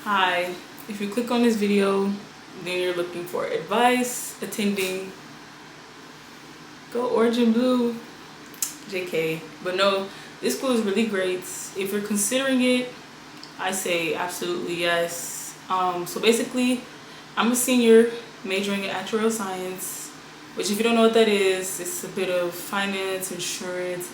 Hi, if you click on this video, then you're looking for advice, attending, go orange and blue, JK. But no, this school is really great. If you're considering it, I say absolutely yes. So basically, I'm a senior majoring in actuarial science, which if you don't know what that is, it's a bit of finance, insurance.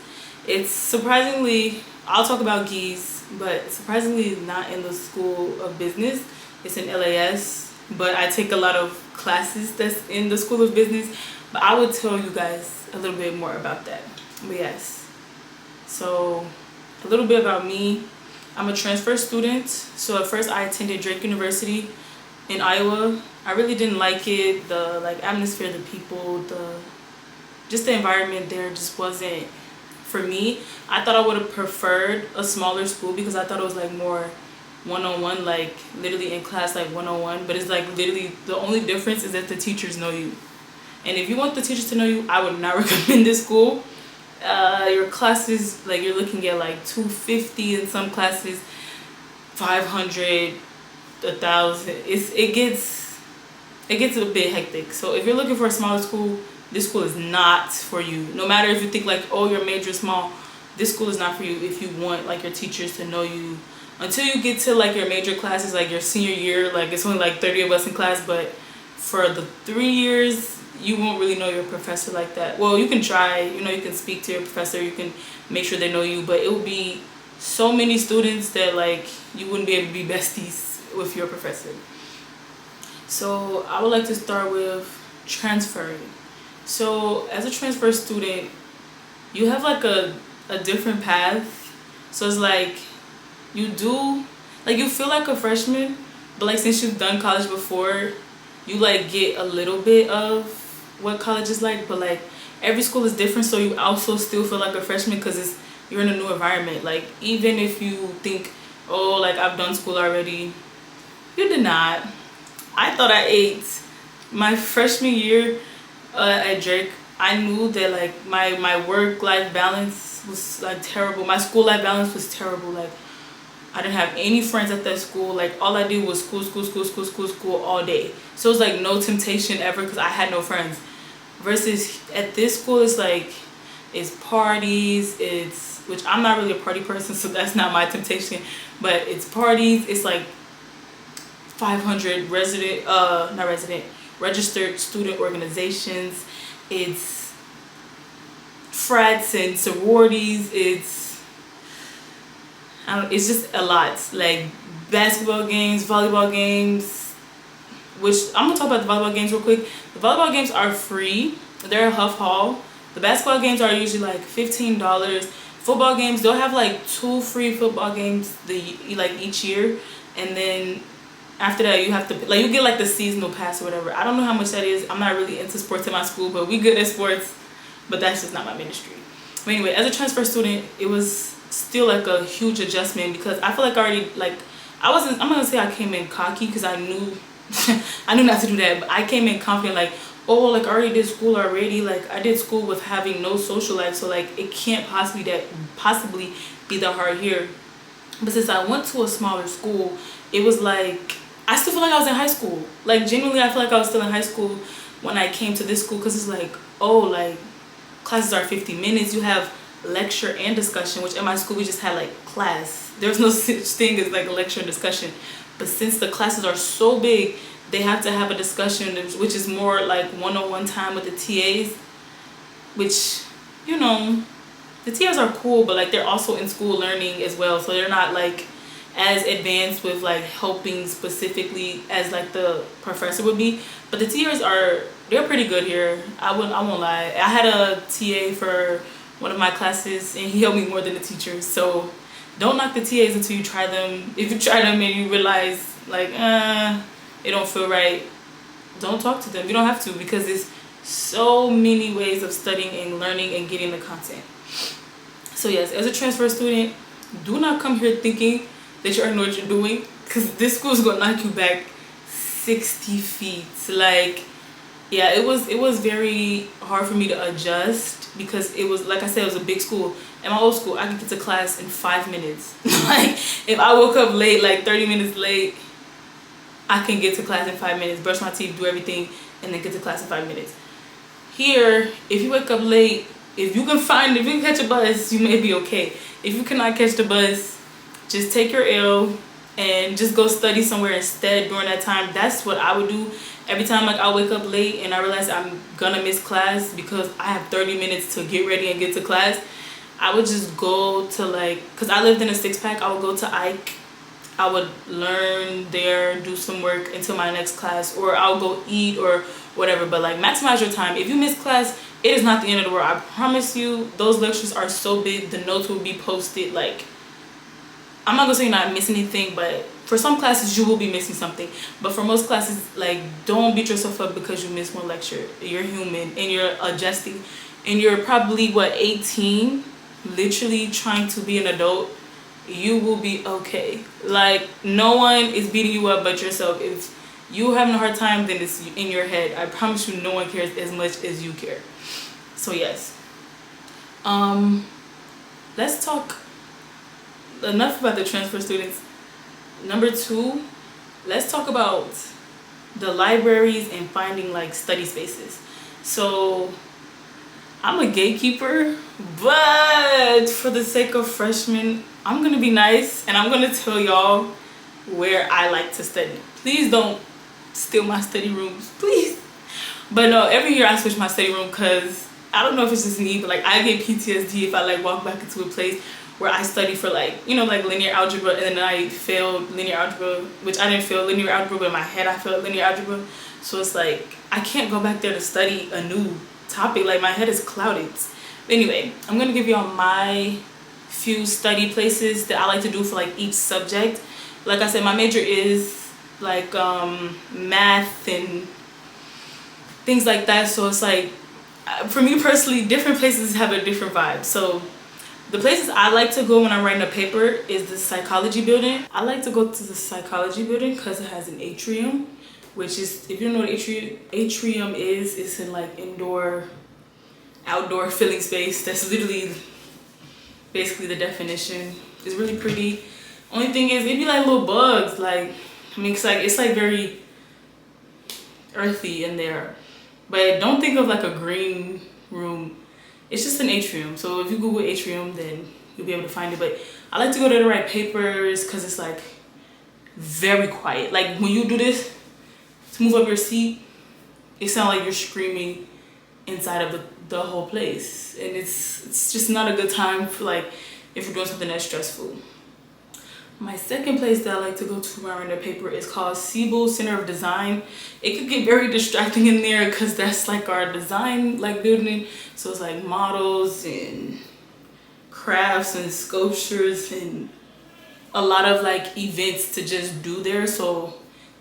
It's surprisingly, I'll talk about geese, but surprisingly not in the school of business. It's in LAS, but I take a lot of classes that's in the school of business. But I would tell you guys a little bit more about that. But yes, so a little bit about me. I'm a transfer student. So at first I attended Drake University in Iowa. I really didn't like it. The atmosphere, the people, the environment there just wasn't for me. I thought I would have preferred a smaller school because I thought it was like more one-on-one, like literally in class, like one-on-one. But it's like literally the only difference is that the teachers know you. And if you want the teachers to know you, I would not recommend this school. Your classes, like you're looking at like 250 in some classes, 500, 1,000. It gets a bit hectic. So if you're looking for a smaller school, this school is not for you. No matter if you think like, oh, your major is small, this school is not for you if you want like your teachers to know you. Until you get to like your major classes, like your senior year, like it's only like 30 of us in class, but for the 3 years, you won't really know your professor like that. Well, you can try, you can speak to your professor, you can make sure they know you, but it will be so many students that like you wouldn't be able to be besties with your professor. So I would like to start with transferring. So as a transfer student, you have like a different path. So it's like you feel like a freshman, but like since you've done college before, you like get a little bit of what college is like, but like every school is different, so you also still feel like a freshman because you're in a new environment. Like even if you think, oh, like I've done school already, you did not. I thought I ate my freshman year at Drake. I knew that like my work-life balance was like terrible. My school life balance was terrible. Like I didn't have any friends at that school. Like all I did was school all day. So it was like no temptation ever because I had no friends. Versus at this school, it's like it's parties. Which I'm not really a party person, so that's not my temptation. But it's parties. It's like 500 registered student organizations. It's frats and sororities. It's just a lot. Like basketball games, volleyball games, which I'm gonna talk about the volleyball games real quick. The volleyball games are free. They're a Huff Hall. The basketball games are usually like $15. Football games, they'll have like 2 free football games each year, and then after that you have to like you get like the seasonal pass or whatever. I don't know how much that is. I'm not really into sports in my school, but we good at sports, but that's just not my ministry. But anyway, as a transfer student, it was still like a huge adjustment because I feel like I already like I'm not gonna say I came in cocky because I knew I knew not to do that, but I came in confident like, oh, like I already did school already. Like I did school with having no social life, so like it can't possibly be that hard here. But since I went to a smaller school, it was like I still feel like I was in high school. Like genuinely, I feel like I was still in high school when I came to this school because it's like, oh, like classes are 50 minutes. You have lecture and discussion, which in my school we just had like class. There's no such thing as like a lecture and discussion. But since the classes are so big, they have to have a discussion, which is more like one-on-one time with the TAs, which, the TAs are cool, but like they're also in school learning as well. So they're not like as advanced with like helping specifically as like the professor would be. But the TAs they're pretty good here. I won't lie. I had a TA for one of my classes and he helped me more than the teachers. So don't knock the TAs until you try them. If you try them and you realize like it don't feel right, don't talk to them. You don't have to because there's so many ways of studying and learning and getting the content. So yes, as a transfer student, do not come here thinking that you already know what you're doing because this school is going to knock you back 60 feet. Like, yeah, it was very hard for me to adjust because it was, like I said, it was a big school. In my old school, I could get to class in 5 minutes. Like, if I woke up late, like 30 minutes late, I can get to class in 5 minutes, brush my teeth, do everything, and then get to class in 5 minutes. Here, if you wake up late, if you can catch a bus, you may be okay. If you cannot catch the bus, just take your L and just go study somewhere instead during that time. That's what I would do. Every time like I wake up late and I realize I'm gonna miss class because I have 30 minutes to get ready and get to class, I would just go to like, cause I lived in a 6-pack, I would go to Ike. I would learn there, do some work until my next class, or I'll go eat or whatever. But like, maximize your time. If you miss class, it is not the end of the world. I promise you, those lectures are so big, the notes will be posted. Like, I'm not gonna say you're not missing anything, but for some classes you will be missing something. But for most classes, like, don't beat yourself up because you missed one lecture. You're human and you're adjusting, and you're probably 18, literally trying to be an adult. You will be okay. Like, no one is beating you up but yourself. If you having a hard time, then it's in your head. I promise you, no one cares as much as you care. So yes, let's talk enough about the transfer students. Number 2, let's talk about the libraries and finding like study spaces. So I'm a gatekeeper, but for the sake of freshmen, I'm gonna be nice and I'm gonna tell y'all where I like to study. Please don't steal my study rooms, please. But no, every year I switch my study room because I don't know if it's just me, but like I get PTSD if I like walk back into a place where I study for like, you know, like linear algebra, and then I failed linear algebra, which I didn't fail linear algebra, but in my head I failed linear algebra. So it's like, I can't go back there to study a new topic. Like, my head is clouded. Anyway, I'm gonna give y'all my few study places that I like to do for like each subject. Like I said, my major is like math and things like that. So it's like, for me personally, different places have a different vibe. So the places I like to go when I'm writing a paper is the psychology building. I like to go to the psychology building because it has an atrium, which is, if you don't know what atrium is, it's in like outdoor filling space. That's literally basically the definition. It's really pretty. Only thing is, it'd be like little bugs. Like, I mean, it's like very earthy in there. But don't think of like a green room. It's just an atrium. So if you Google atrium, then you'll be able to find it. But I like to go there to write papers because it's like very quiet. Like, when you do this to move up your seat, it sounds like you're screaming inside of the whole place. And it's just not a good time for like if you're doing something that's stressful. My second place that I like to go to when I write a paper is called Siebel Center of Design. It could get very distracting in there because that's like our design like building. So it's like models and crafts and sculptures and a lot of like events to just do there. So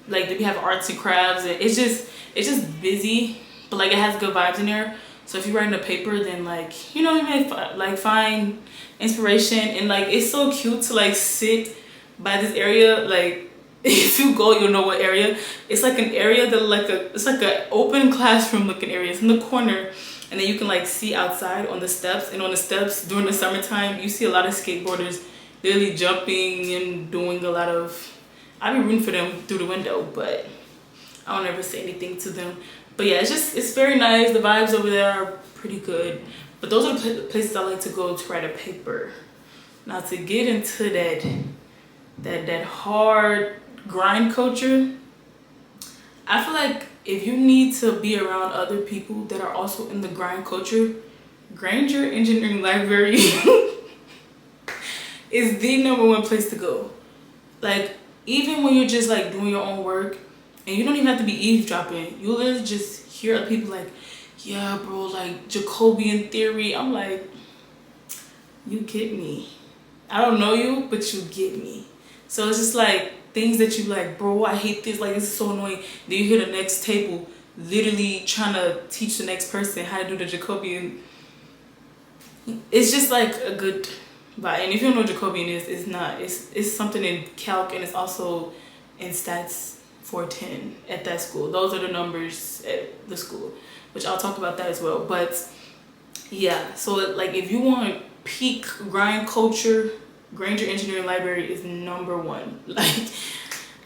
like we have arts and crafts, and it's just busy, but like it has good vibes in there. So if you're writing a paper, then like, you know, you may like find inspiration, and like it's so cute to like sit by this area. Like, if you go, you'll know what area. It's like an area that it's like an open classroom looking area. It's in the corner, and then you can like see outside on the steps. And on the steps during the summertime, you see a lot of skateboarders literally jumping and doing a lot of, I be rooting for them through the window, but I don't ever say anything to them. But yeah, it's very nice. The vibes over there are pretty good. But those are the places I like to go to write a paper. Now, to get into that hard grind culture, I feel like if you need to be around other people that are also in the grind culture, Granger Engineering Library is the #1 place to go. Like, even when you're just like doing your own work, and you don't even have to be eavesdropping, you literally just hear other people like, yeah bro, like Jacobian theory. I'm like, you get me. I don't know you, but you get me. So it's just like things that you like, bro, I hate this, like this is so annoying. Then you hear the next table literally trying to teach the next person how to do the Jacobian. It's just like a good vibe. And if you don't know what Jacobian is, it's something in calc, and it's also in stats 410 at that school. Those are the numbers at the school, which I'll talk about that as well. But yeah, so like if you want peak grind culture, Granger Engineering Library is #1. Like,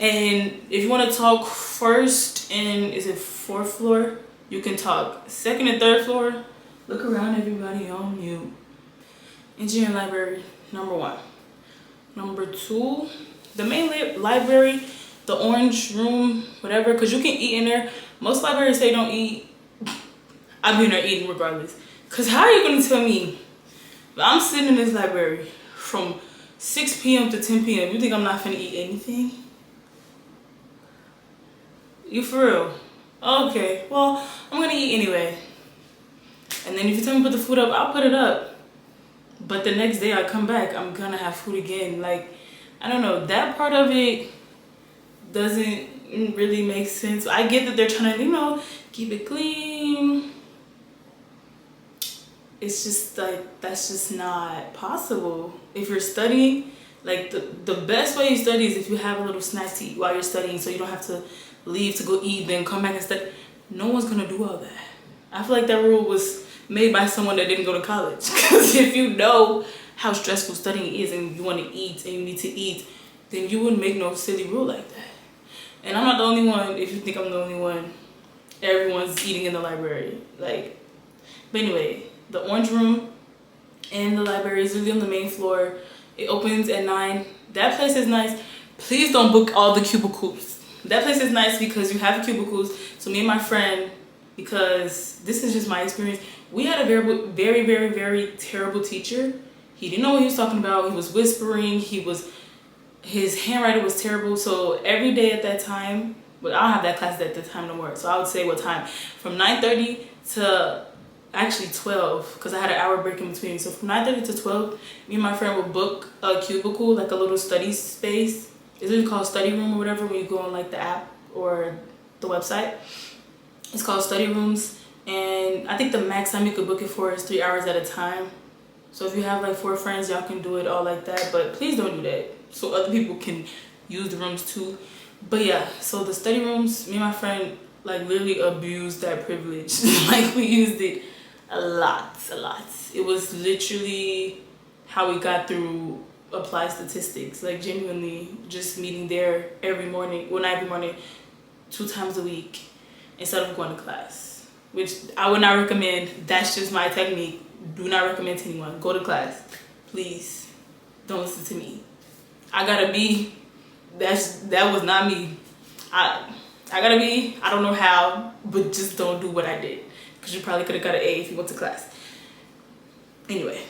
And if you want to talk first and is it fourth floor, you can talk. Second and third floor, look around, everybody on mute. Engineering library, number 1. Number 2, the main library, the orange room, whatever, because you can eat in there. Most libraries say don't eat. I'll be in there eating regardless. Because how are you going to tell me that I'm sitting in this library from 6 p.m. to 10 p.m. You think I'm not finna eat anything? You for real? Okay, well, I'm gonna eat anyway. And then if you tell me to put the food up, I'll put it up. But the next day I come back, I'm gonna have food again. Like, I don't know, that part of it doesn't really make sense. I get that they're trying to, keep it clean. It's just like, that's just not possible. If you're studying, like the best way you study is if you have a little snack to eat while you're studying, so you don't have to leave to go eat, then come back and study. No one's gonna do all that. I feel like that rule was made by someone that didn't go to college. Because if you know how stressful studying is and you want to eat and you need to eat, then you wouldn't make no silly rule like that. And I'm not the only one. If you think I'm the only one, everyone's eating in the library. Like, but anyway, the orange room and the library is really on the main floor. It opens at 9. That place is nice. Please don't book all the cubicles. That place is nice because you have cubicles. So me and my friend, because this is just my experience, we had a very, very, very, very terrible teacher. He didn't know what he was talking about. He was whispering. His handwriting was terrible. So every day at that time, but I don't have that class at the time no more. So I would say what time? From 9:30 to actually 12, because I had an hour break in between. So from 9:30 to 12, me and my friend would book a cubicle, like a little study space. It's really called study room or whatever when you go on like the app or the website. It's called study rooms, and I think the max time you could book it for is 3 hours at a time. So if you have like 4 friends, y'all can do it all like that, but please don't do that so other people can use the rooms too. But yeah, so the study rooms, me and my friend like literally abused that privilege. Like we used it a lot. It was literally how we got through applied statistics, like genuinely just meeting there every morning, well not every morning, 2 times a week instead of going to class, which I would not recommend. That's just my technique. Do not recommend to anyone. Go to class, please. Don't listen to me. I got a B. That was not me. I got a B. I don't know how, but just don't do what I did, because you probably could have got an A if you went to class. Anyway,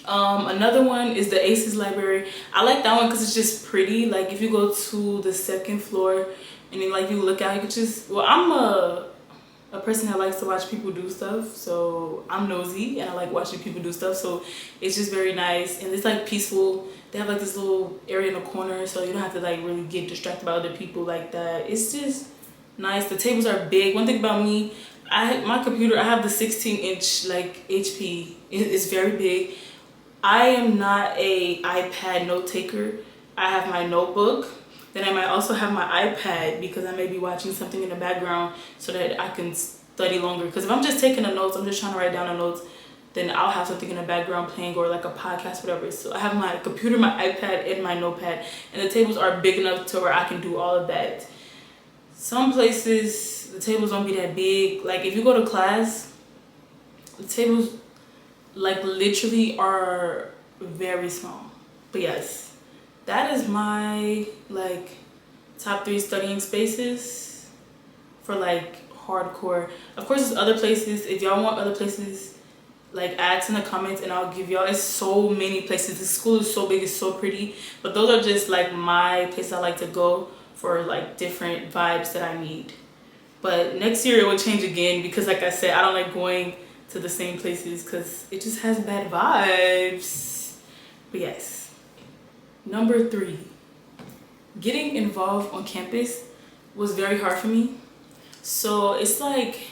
another one is the Aces library. I like that one because it's just pretty. Like if you go to the 2nd floor and then like you look out, you could just, well, I'm a person that likes to watch people do stuff, so I'm nosy and I like watching people do stuff, so it's just very nice and it's like peaceful. They have like this little area in the corner, so you don't have to like really get distracted by other people like that. It's just nice. The tables are big. One thing about me, my computer, I have the 16-inch like HP. It's very big. I am not a iPad note taker. I have my notebook. Then I might also have my iPad because I may be watching something in the background so that I can study longer. Because if I'm just taking the notes, I'm just trying to write down the notes, then I'll have something in the background playing or like a podcast, whatever. So I have my computer, my iPad, and my notepad. And the tables are big enough to where I can do all of that. Some places, the tables don't be that big. Like if you go to class, the tables like literally are very small. But yes, that is my like top 3 studying spaces for like hardcore. Of course there's other places. If y'all want other places, like ask in the comments and I'll give y'all. It's so many places. The school is so big, it's so pretty, but those are just like my places I like to go for like different vibes that I need. But next year it will change again because like I said, I don't like going to the same places because it just has bad vibes. But yes. Number 3, getting involved on campus was very hard for me. So it's like,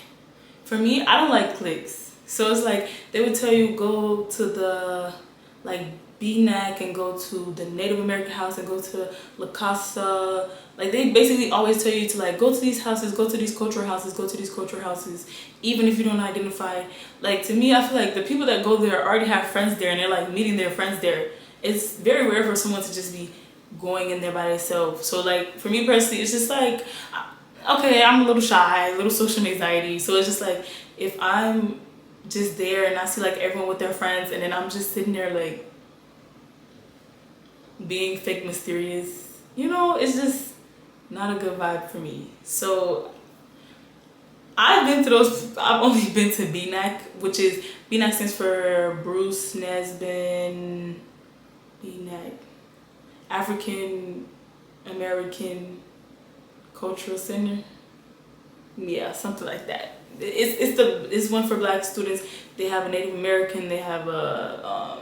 for me, I don't like cliques. So it's like, they would tell you go to the like BNAC and go to the Native American house and go to La Casa. Like they basically always tell you to like go to these houses, go to these cultural houses, go to these cultural houses, even if you don't identify. Like to me, I feel like the people that go there already have friends there and they're like meeting their friends there. It's very rare for someone to just be going in there by themselves. So like for me personally, it's just like, okay, I'm a little shy, a little social anxiety. So it's just like, if I'm just there and I see like everyone with their friends and then I'm just sitting there like being fake mysterious, you know, it's just not a good vibe for me. So I've been to those. I've only been to BNAC, which is, BNAC stands for Bruce Nesbitt, BNAC, African American Cultural Center. Yeah, something like that. It's one for Black students. They have a Native American. They have a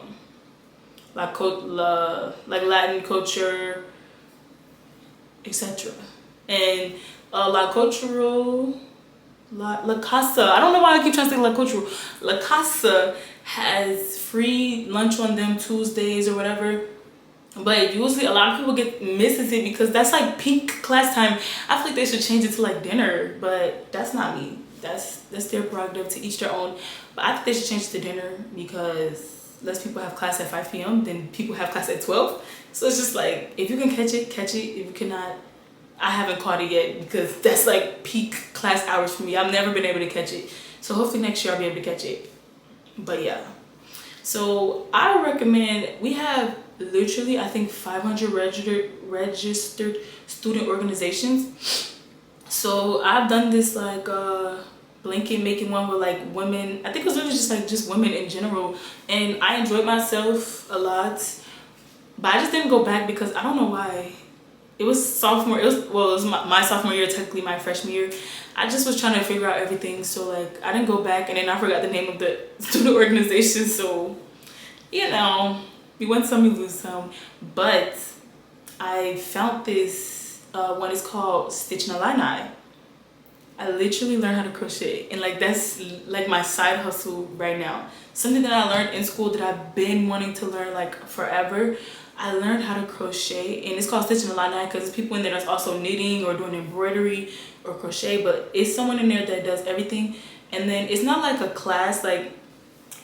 like Latin culture, etc. And La Cultural. La Casa, I don't know why I keep trying to say La Cultural. La Casa has free lunch on them Tuesdays or whatever. But usually a lot of people misses it because that's like peak class time. I feel like they should change it to like dinner, but that's not me. That's their prerogative, to each their own. But I think they should change it to dinner because less people have class at 5 p.m. than people have class at 12. So it's just like, if you can catch it, catch it. If you cannot, I haven't caught it yet because that's like peak class hours for me. I've never been able to catch it. So hopefully next year I'll be able to catch it. But yeah. So I recommend, we have literally I think 500 registered student organizations. So I've done this like blanket making one with like women. I think it was really just women in general. And I enjoyed myself a lot. But I just didn't go back because I don't know why. It was sophomore, it was my sophomore year, technically my freshman year. I just was trying to figure out everything, so like I didn't go back, and then I forgot the name of the student organization. So, you know, we win some, we lose some. But I found this one is called Stitching a Line. I literally learned how to crochet, and like that's like my side hustle right now. Something that I learned in school that I've been wanting to learn like forever. I learned how to crochet, and it's called Stitching a Line because there's people in there that's also knitting or doing embroidery or crochet, but it's someone in there that does everything. And then it's not like a class like,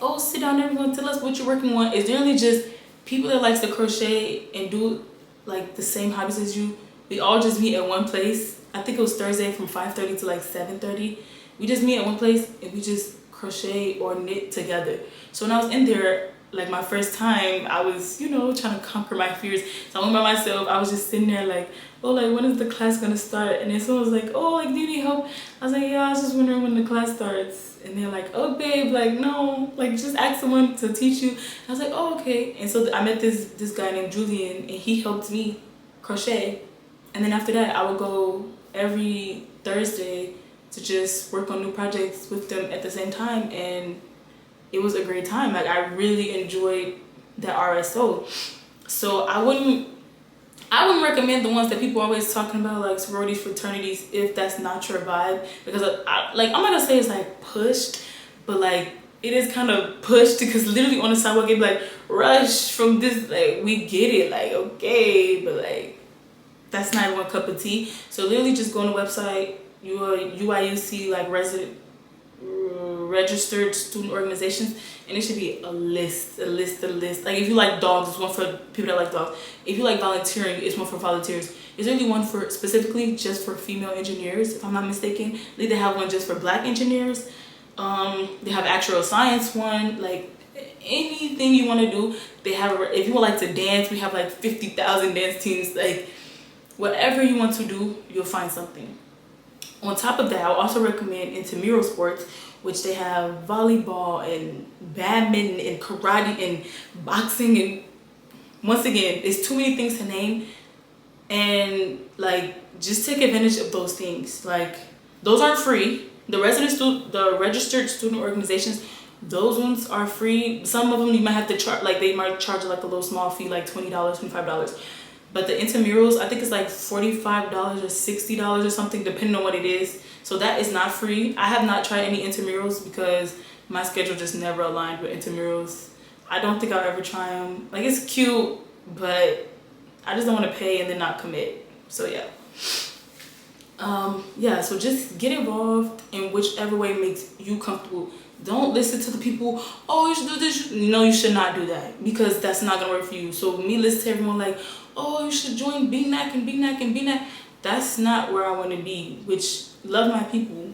oh, sit down everyone, tell us what you're working on. It's generally just people that likes to crochet and do like the same hobbies as you. We all just meet at one place. I think it was Thursday from 5:30 to like 7:30. We just meet at one place and we just crochet or knit together. So when I was in there, like my first time, I was, you know, trying to conquer my fears. So I went by myself. I was just sitting there like, oh, like when is the class gonna start? And then someone was like, oh, like do you need help? I was like, yeah, I was just wondering when the class starts. And they're like, oh babe, like no, like just ask someone to teach you. I was like, oh, okay. And so I met this guy named Julian, and he helped me crochet. And then after that, I would go every Thursday to just work on new projects with them at the same time. And it was a great time. Like I really enjoyed that RSO. So I wouldn't recommend the ones that people are always talking about, like sororities, fraternities, if that's not your vibe. Because I'm not gonna say it's like pushed, but like it is kind of pushed, because literally on the sidewalk it'd be like, rush from this, like we get it, like okay, but like that's not one cup of tea. So literally just go on the website, UIUC, like registered student organizations, and it should be a list. Like if you like dogs, it's one for people that like dogs. If you like volunteering, it's one for volunteers. It's really one for specifically just for female engineers, if I'm not mistaken. They have one just for Black engineers. They have actual science one, like anything you want to do. They have, if you would like to dance, we have like 50,000 dance teams. Like whatever you want to do, you'll find something. On top of that, I'll also recommend intramural sports, which they have volleyball and badminton and karate and boxing, and once again, it's too many things to name. And like just take advantage of those things. Like those aren't free. The registered student organizations, those ones are free. Some of them you might have to charge, like they might charge like a little small fee, like $20, $25. But the intramurals, I think it's like $45 or $60 or something, depending on what it is. So that is not free. I have not tried any intramurals because my schedule just never aligned with intramurals. I don't think I'll ever try them. Like it's cute, but I just don't want to pay and then not commit. So yeah. Yeah, so just get involved in whichever way makes you comfortable. Don't listen to the people, oh, you should do this. No, you should not do that, because that's not gonna work for you. So me listen to everyone like, oh, you should join BNAC and BNAC and BNAC. That's not where I want to be, which love my people,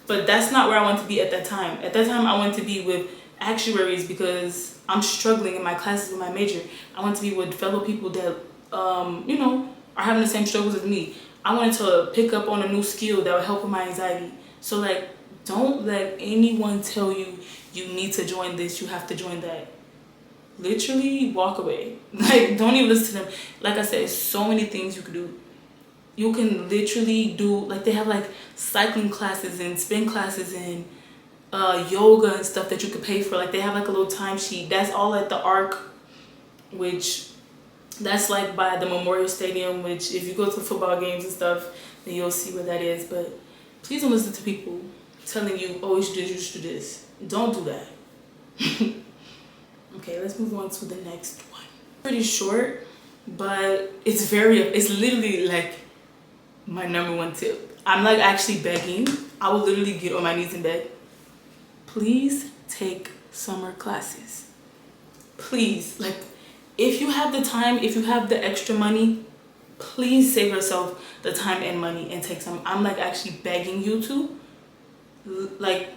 but that's not where I want to be at that time. At that time, I want to be with actuaries because I'm struggling in my classes with my major. I want to be with fellow people that, you know, are having the same struggles as me. I wanted to pick up on a new skill that would help with my anxiety. So like, don't let anyone tell you you need to join this, you have to join that. Literally walk away. Like, don't even listen to them. Like I said, so many things you could do. You can literally do, like, they have like cycling classes and spin classes and yoga and stuff that you could pay for. Like, they have like a little timesheet. That's all at the Arc, which that's like by the Memorial Stadium, which if you go to football games and stuff, then you'll see where that is. But please don't listen to people telling you, oh, you should do this, you should do this. Don't do that. Okay, let's move on to the next one. Pretty short, but it's literally like my number one tip. I'm like actually begging. I will literally get on my knees in bed. Please take summer classes. Please, like, if you have the time, if you have the extra money, please save yourself the time and money and take some. I'm like actually begging you to. Like,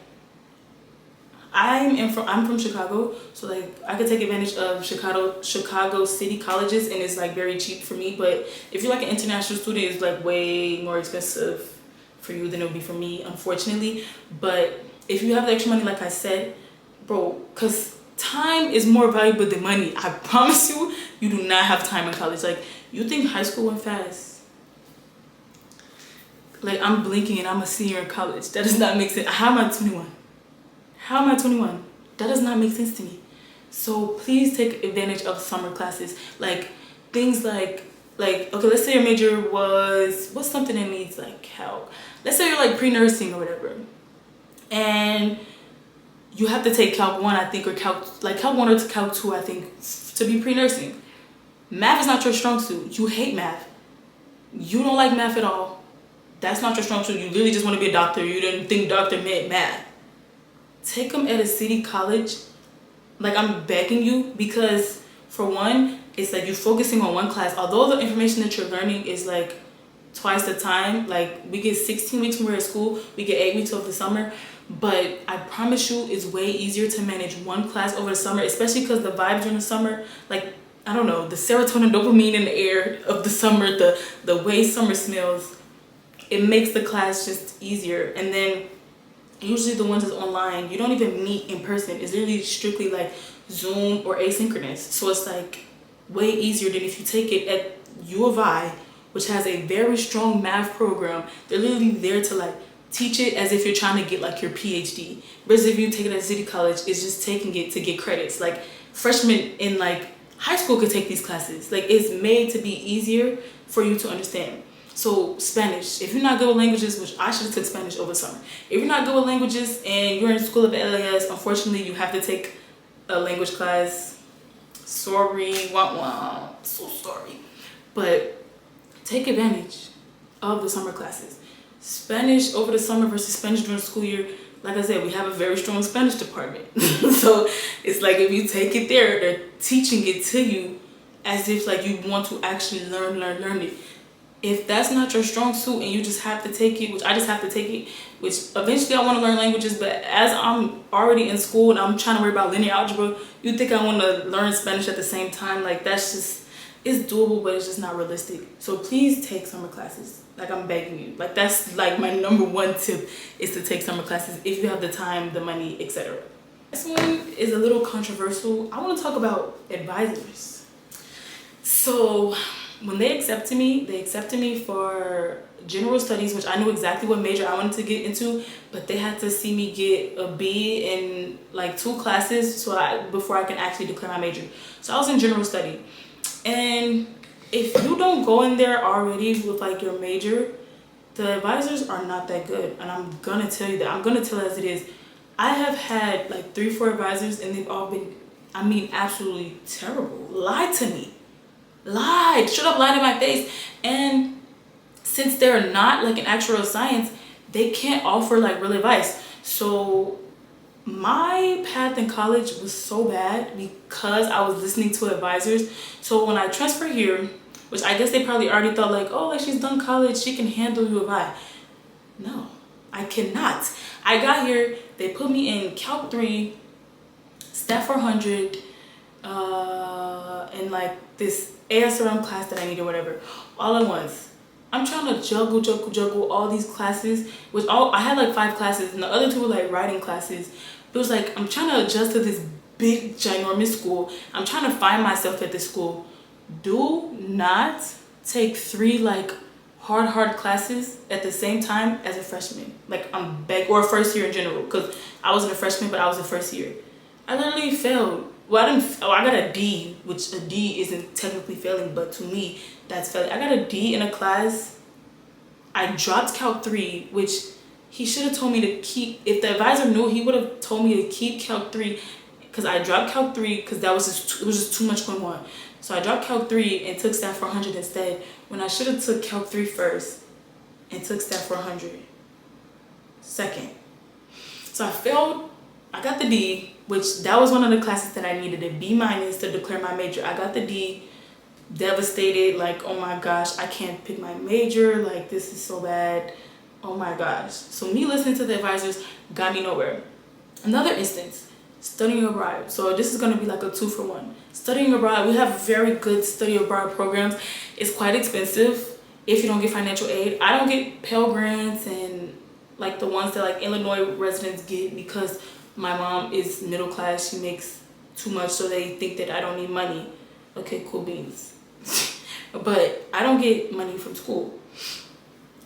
I'm from Chicago, so like I could take advantage of Chicago city colleges, and it's like very cheap for me. But if you're like an international student, it's like way more expensive for you than it would be for me, unfortunately. But if you have the extra money, like I said, bro, because time is more valuable than money. I promise you, you do not have time in college. Like, you think high school went fast? Like, I'm blinking and I'm a senior in college. That does not make sense. How am I 21? How am I 21? That does not make sense to me. So please take advantage of summer classes. Like, things like, okay, let's say your major was, what's something that needs like help? Let's say you're like pre-nursing or whatever. And you have to take Calc 1, I think, or Calc 1 or Calc 2, I think, to be pre-nursing. Math is not your strong suit. You hate math. You don't like math at all. That's not your strong suit. You literally just want to be a doctor. You didn't think doctor meant math. Take them at a city college. Like, I'm begging you, because for one, it's like you're focusing on one class. Although the information that you're learning is like twice the time, like we get 16 weeks when we're at school, we get 8 weeks over the summer. But I promise you, it's way easier to manage one class over the summer, especially because the vibes during the summer, like, I don't know, the serotonin, dopamine in the air of the summer, the way summer smells, it makes the class just easier. And then usually the ones that's online, you don't even meet in person. It's literally strictly like Zoom or asynchronous. So it's like way easier than if you take it at U of I, which has a very strong math program. They're literally there to like teach it as if you're trying to get like your PhD. Whereas if you take it at City College, it's just taking it to get credits. Like, freshmen in like high school could take these classes. Like, it's made to be easier for you to understand. So Spanish, if you're not good with languages, which I should have took Spanish over summer. If you're not good with languages and you're in school of LAS, unfortunately you have to take a language class. Sorry, wah, so sorry. But take advantage of the summer classes. Spanish over the summer versus Spanish during the school year, like I said, we have a very strong Spanish department. So it's like, if you take it there, they're teaching it to you as if like you want to actually learn it. If that's not your strong suit and you just have to take it, which I just have to take it, which eventually I want to learn languages, but as I'm already in school and I'm trying to worry about linear algebra, you think I want to learn Spanish at the same time? Like, that's just, it's doable, but it's just not realistic. So please take summer classes. Like, I'm begging you. Like, that's like my number one tip, is to take summer classes if you have the time, the money, etc. This one is a little controversial. I want to talk about advisors. So when they accepted me for general studies, which I knew exactly what major I wanted to get into, but they had to see me get a B in like 2 classes before I can actually declare my major. So I was in general study. And if you don't go in there already with like your major, the advisors are not that good. And I'm gonna tell you that. I'm gonna tell it as it is. I have had like 3-4 advisors, and they've all been, I mean, absolutely terrible. Lied to me. Lied, straight up lied in my face. And since they're not like an actual science, they can't offer like real advice. So my path in college was so bad because I was listening to advisors. So when I transferred here, which I guess they probably already thought like, oh, like she's done college, she can handle UIUC. No, I cannot. I got here, they put me in Calc 3, Stat 400, and like this ASRM class that I need or whatever, all at once. I'm trying to juggle all these classes, which I had like 5 classes, and the other 2 were like writing classes. It was like, I'm trying to adjust to this big, ginormous school. I'm trying to find myself at this school. Do not take 3 like hard classes at the same time as a freshman. Like or first year in general, because I wasn't a freshman, but I was a first year. I literally failed. Well, I got a D, which a D isn't technically failing, but to me, that's failing. I got a D in a class. I dropped Calc 3, which he should have told me to keep. If the advisor knew, he would have told me to keep Calc 3, because I dropped Calc 3 because it was just too much going on. So I dropped Calc 3 and took Stat 400 instead, when I should have took Calc 3 first and took Stat 400 second. So I failed. I got the D, which that was one of the classes that I needed a B- to declare my major. I got the D, devastated, like, oh my gosh, I can't pick my major, like this is so bad, oh my gosh. So me listening to the advisors got me nowhere. Another instance, studying abroad. So this is going to be like a 2-for-1. Studying abroad, we have very good study abroad programs. It's quite expensive if you don't get financial aid. I don't get Pell Grants and like the ones that like Illinois residents get, because my mom is middle class. She makes too much, so they think that I don't need money. Okay, cool beans. But I don't get money from school.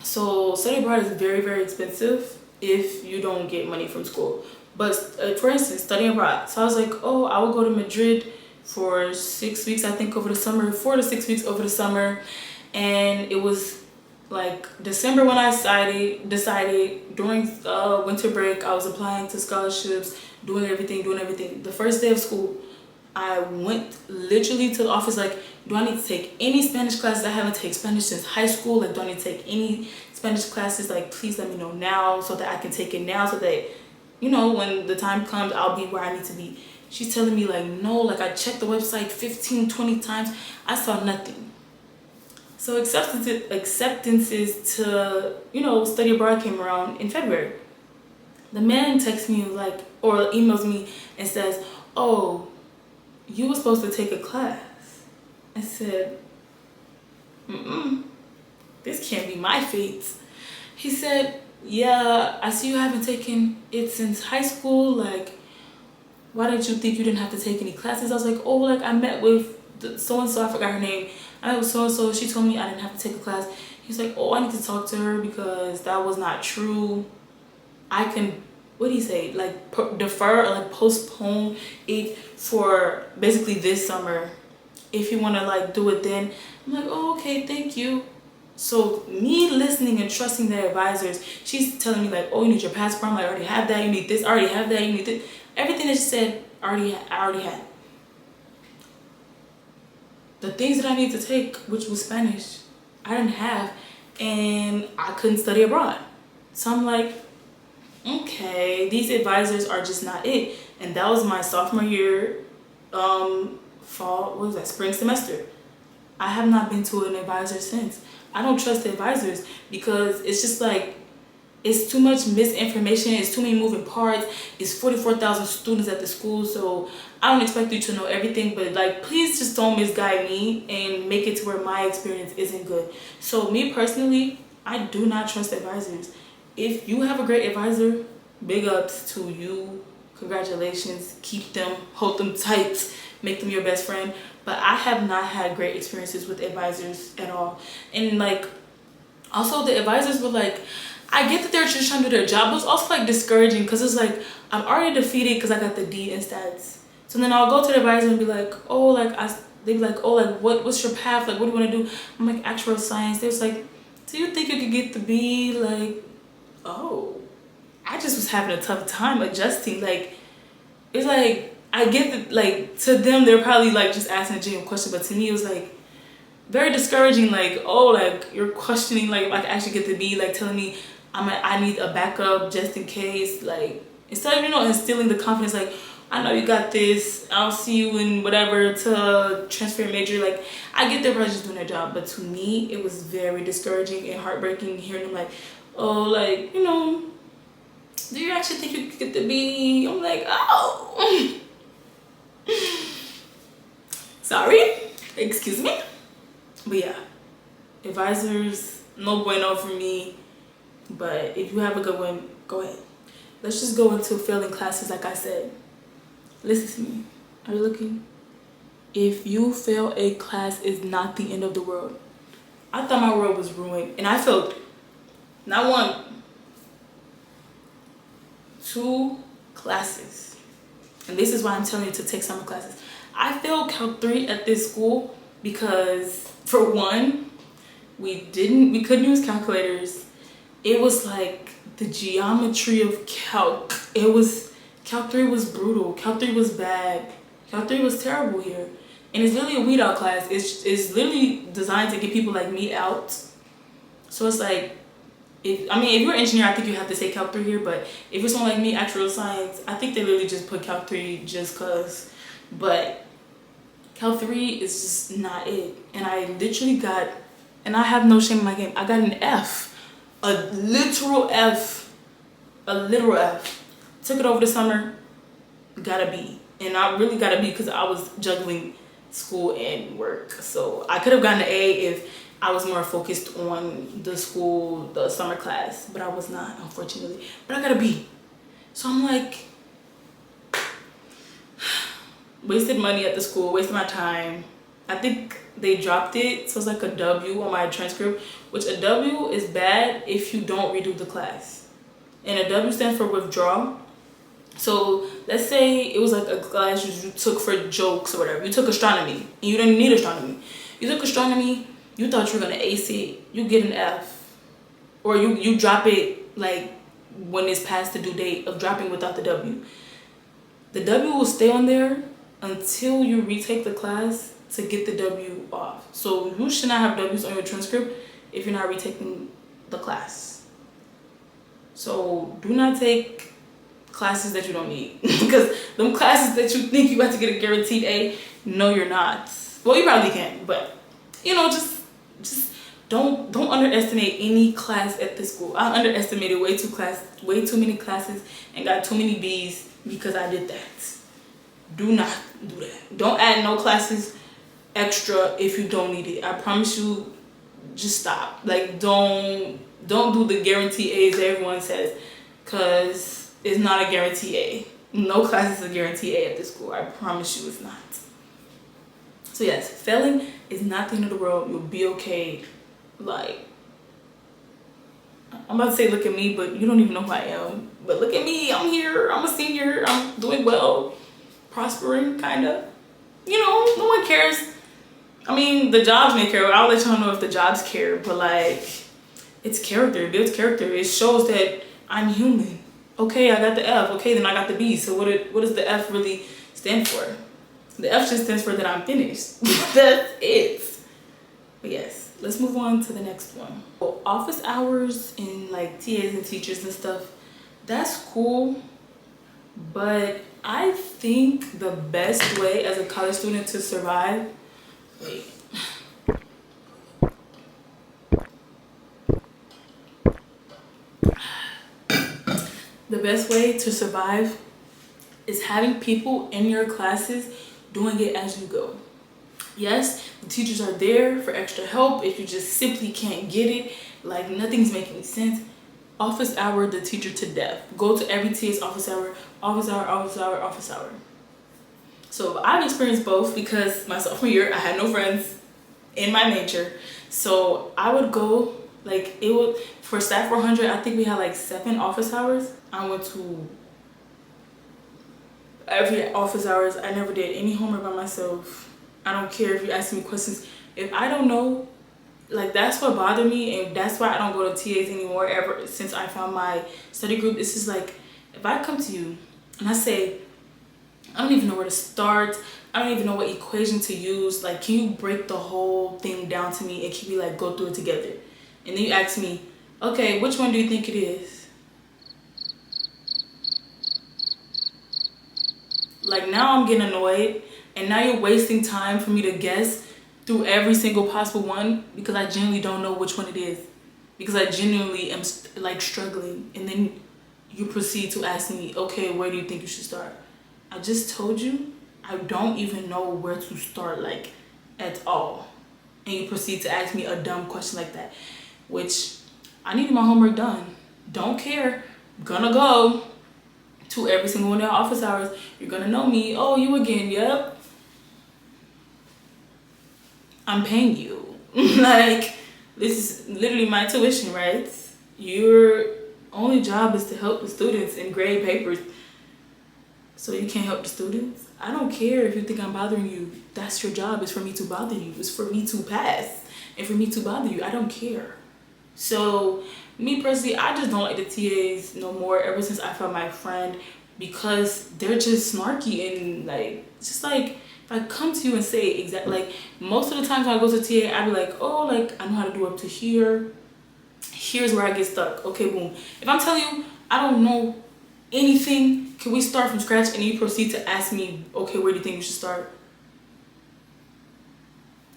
So study abroad is very expensive if you don't get money from school. But for instance, studying abroad. So I was like, oh, I will go to Madrid for 6 weeks, I think, over the summer, 4 to 6 weeks over the summer. And it was like December when I decided during winter break, I was applying to scholarships, doing everything. The first day of school, I went literally to the office like, do I need to take any Spanish classes? I haven't taken Spanish since high school. Like, do I need to take any Spanish classes? Like, please let me know now so that I can take it now, so that, you know, when the time comes, I'll be where I need to be. She's telling me like, no, like I checked the website 15, 20 times. I saw nothing. So acceptances to, you know, study abroad came around in February. The man texts me like, or emails me and says, oh, you were supposed to take a class. I said, this can't be my fate. He said, yeah, I see you haven't taken it since high school. Like, why did you think you didn't have to take any classes? I was like, oh, like I met with so-and-so, I forgot her name. I met with so-and-so, she told me I didn't have to take a class. He's like, oh, I need to talk to her because that was not true. I can, what did he say? Like defer or like postpone it for basically this summer. If you want to like do it then. I'm like, oh, okay, thank you. So me listening and trusting the advisors, she's telling me like, oh, you need your passport. I'm like, I already have that. You need this. I already have that. You need this. Everything that she said, I already had. The things that I need to take, which was Spanish, I didn't have, and I couldn't study abroad. So I'm like, okay, these advisors are just not it. And that was my sophomore year, spring semester. I have not been to an advisor since. I don't trust the advisors because it's just like, it's too much misinformation, it's too many moving parts, it's 44,000 students at the school, so I don't expect you to know everything, but like, please just don't misguide me and make it to where my experience isn't good. So me personally, I do not trust advisors. If you have a great advisor, big ups to you, congratulations, keep them, hold them tight, make them your best friend. But I have not had great experiences with advisors at all. And like, also the advisors were like, I get that they're just trying to do their job, but it's also like discouraging because it's like, I'm already defeated because I got the D in stats. So then I'll go to the advisor and be like, oh, like, they'd be like, oh, like, what's your path? Like, what do you want to do? I'm like, actual science. They was like, do you think you could get the B? Like, oh, I just was having a tough time adjusting. Like, it's like, I get that, like, to them, they're probably like just asking a genuine question, but to me, it was like, very discouraging. Like, oh, like you're questioning like if I can actually get the B, like telling me I need a backup just in case. Like, instead of, you know, instilling the confidence, like, I know you got this, I'll see you in whatever to transfer your major. Like, I get they're probably just doing their job, but to me it was very discouraging and heartbreaking hearing them like, oh, like, you know, do you actually think you could get the B? I'm like, oh. Sorry, excuse me. But yeah, advisors, no bueno for me. But if you have a good one, go ahead. Let's just go into failing classes. Like I said, listen to me. Are you looking? If you fail a class, it's not the end of the world. I thought my world was ruined, and I failed not one, 2 classes. And this is why I'm telling you to take summer classes. I failed Calc 3 at this school because, for one, we couldn't use calculators. It was like the geometry of calc. Calc 3 was brutal. Calc 3 was bad. Calc 3 was terrible here. And it's literally a weed out class. It's literally designed to get people like me out. So it's like, if you're an engineer, I think you have to say Calc 3 here. But if you're someone like me, actuarial science, I think they literally just put Calc 3 just cause. But Calc 3 is just not it. And I literally and I have no shame in my game, I got an F. A literal F. Took it over the summer, got a B. And I really got a B because I was juggling school and work. So I could have gotten an A if I was more focused on the summer class, but I was not, unfortunately. But I got a B. So I'm like, wasted money at the school, wasted my time. I think they dropped it, so it's like a W on my transcript, which a W is bad if you don't redo the class. And a W stands for withdraw. So let's say it was like a class you took for jokes or whatever. You took astronomy, and you didn't need astronomy. You took astronomy, you thought you were gonna ace it, you get an F. Or you drop it like when it's past the due date of dropping without the W. The W will stay on there until you retake the class to get the W off. So you should not have W's on your transcript if you're not retaking the class. So do not take classes that you don't need. Because them classes that you think you have to get a guaranteed A, no you're not. Well, you probably can, but you know, just don't underestimate any class at this school. I underestimated way too many classes and got too many B's because I did that. Do not do that. Don't add no classes extra if you don't need it. I promise you, just stop. Like, don't do the guarantee A's everyone says, because it's not a guarantee A. No class is a guarantee A at this school. I promise you it's not. So yes, failing is not the end of the world. You'll be okay. Like, I'm about to say look at me, but you don't even know who I am. But look at me, I'm here, I'm a senior, I'm doing well, prospering, kind of. You know, no one cares. I mean, the jobs may care. I'll let y'all know if the jobs care, but like, it's character, it builds character. It shows that I'm human. Okay, I got the F, okay, then I got the B. So what does the F really stand for? The F just stands for that I'm finished. That's it. But yes, let's move on to the next one. So office hours and like TAs and teachers and stuff, that's cool. But I think the best way as a college student to survive, the best way to survive is having people in your classes doing it as you go. Yes, the teachers are there for extra help if you just simply can't get it, like nothing's making sense. Office hour the teacher to death. Go to every TA's office hour, office hour, office hour, office hour. So I've experienced both because my sophomore year I had no friends in my major. So I would go, like, it would, for staff 400, I think we had like 7 office hours. I went to every office hours. I never did any homework by myself. I don't care if you ask me questions. If I don't know, like, that's what bothered me, and that's why I don't go to TAs anymore ever since I found my study group. It's just like, if I come to you and I say, I don't even know where to start, I don't even know what equation to use. Like, can you break the whole thing down to me and can we like go through it together? And then you ask me, okay, which one do you think it is? Like, now I'm getting annoyed, and now you're wasting time for me to guess through every single possible one because I genuinely don't know which one it is. Because I genuinely am like struggling, and then you proceed to ask me, okay, where do you think you should start? I just told you I don't even know where to start, like, at all. And you proceed to ask me a dumb question like that, which I needed my homework done. Don't care. Gonna go to every single one of their office hours. You're gonna know me. Oh, you again? Yep. I'm paying you. Like, this is literally my tuition, right? Your only job is to help the students and grade papers. So you can't help the students? I don't care if you think I'm bothering you. That's your job. It's for me to bother you. It's for me to pass and for me to bother you. I don't care. So me personally, I just don't like the TAs no more ever since I found my friend, because they're just snarky and like, just like, if I come to you and say exactly, like most of the times when I go to TA, I'd be like, oh, like I know how to do up to here. Here's where I get stuck. Okay, boom. If I'm telling you I don't know anything, can we start from scratch? And you proceed to ask me, okay, where do you think we should start?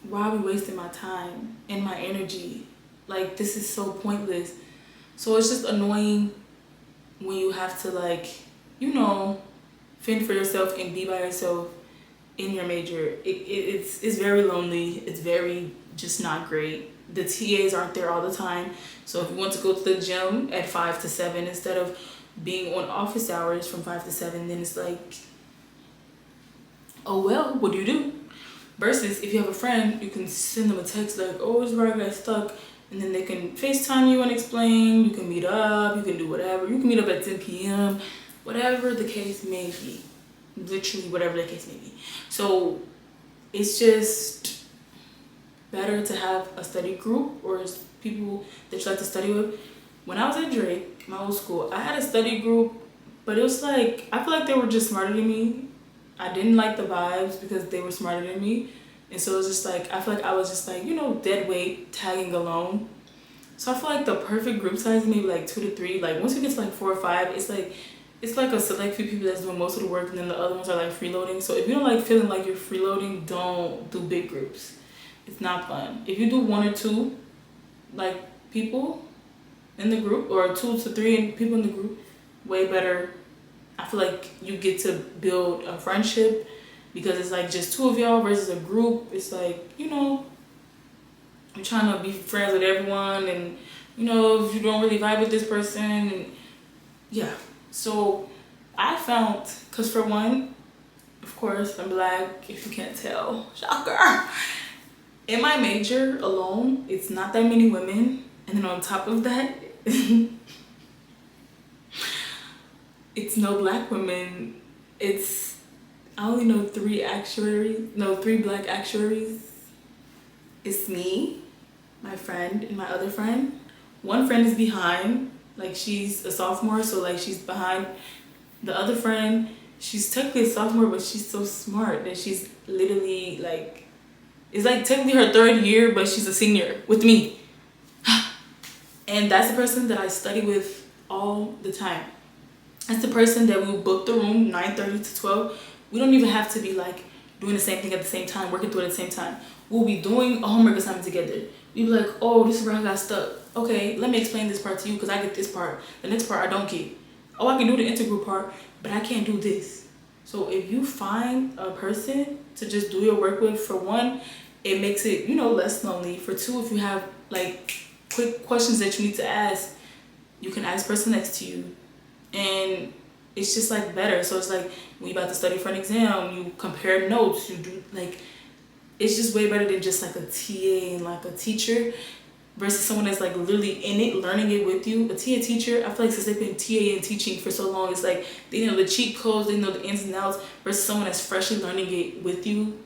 Why are we wasting my time and my energy? Like, this is so pointless. So it's just annoying when you have to, like, you know, fend for yourself and be by yourself in your major. It's very lonely. It's very just not great. The TAs aren't there all the time. So if you want to go to the gym at 5 to 7 instead of being on office hours from 5 to 7, then it's like, oh well, what do you do? Versus if you have a friend, you can send them a text like, oh, this is where I got stuck, and then they can FaceTime you and explain. You can meet up, you can do whatever. You can meet up at 10 p.m., whatever the case may be. Literally whatever the case may be. So it's just better to have a study group or people that you like to study with. When I was at Drake, my old school, I had a study group, but it was like, I feel like they were just smarter than me. I didn't like the vibes because they were smarter than me. And so it was just like, I feel like I was just like, you know, dead weight, tagging alone. So I feel like the perfect group size, maybe like 2 to 3. Like once you get to like 4 or 5, it's like a select few people that's doing most of the work, and then the other ones are like freeloading. So if you don't like feeling like you're freeloading, don't do big groups. It's not fun. If you do 1 or 2 like people in the group, or 2 to 3 people in the group, way better. I feel like you get to build a friendship because it's like just 2 of y'all versus a group. It's like, you know, you're trying to be friends with everyone, and you know, if you don't really vibe with this person, and yeah. So I found, because for one, of course, I'm Black, if you can't tell, shocker. In my major alone, it's not that many women, and then on top of that, it's no Black women. It's, I only know 3 Black actuaries. It's me, my friend, and my other friend. One friend is behind, like she's a sophomore, so like she's behind. The other friend, she's technically a sophomore, but she's so smart that she's literally like, it's like technically her 3rd year, but she's a senior with me. And that's the person that I study with all the time. That's the person that we will book the room 9:30 to 12. We don't even have to be like doing the same thing at the same time, working through it at the same time. We'll be doing a homework assignment together. We'll be like, oh, this is where I got stuck. Okay, let me explain this part to you because I get this part. The next part I don't get. Oh, I can do the integral part, but I can't do this. So if you find a person to just do your work with, for one, it makes it, you know, less lonely. For 2, if you have like quick questions that you need to ask, you can ask the person next to you. And it's just like better. So it's like when you're about to study for an exam, you compare notes, you do like, it's just way better than just like a TA and like a teacher versus someone that's like literally in it, learning it with you. A TA teacher, I feel like since they've been TA and teaching for so long, it's like they know the cheat codes, they know the ins and outs, versus someone that's freshly learning it with you.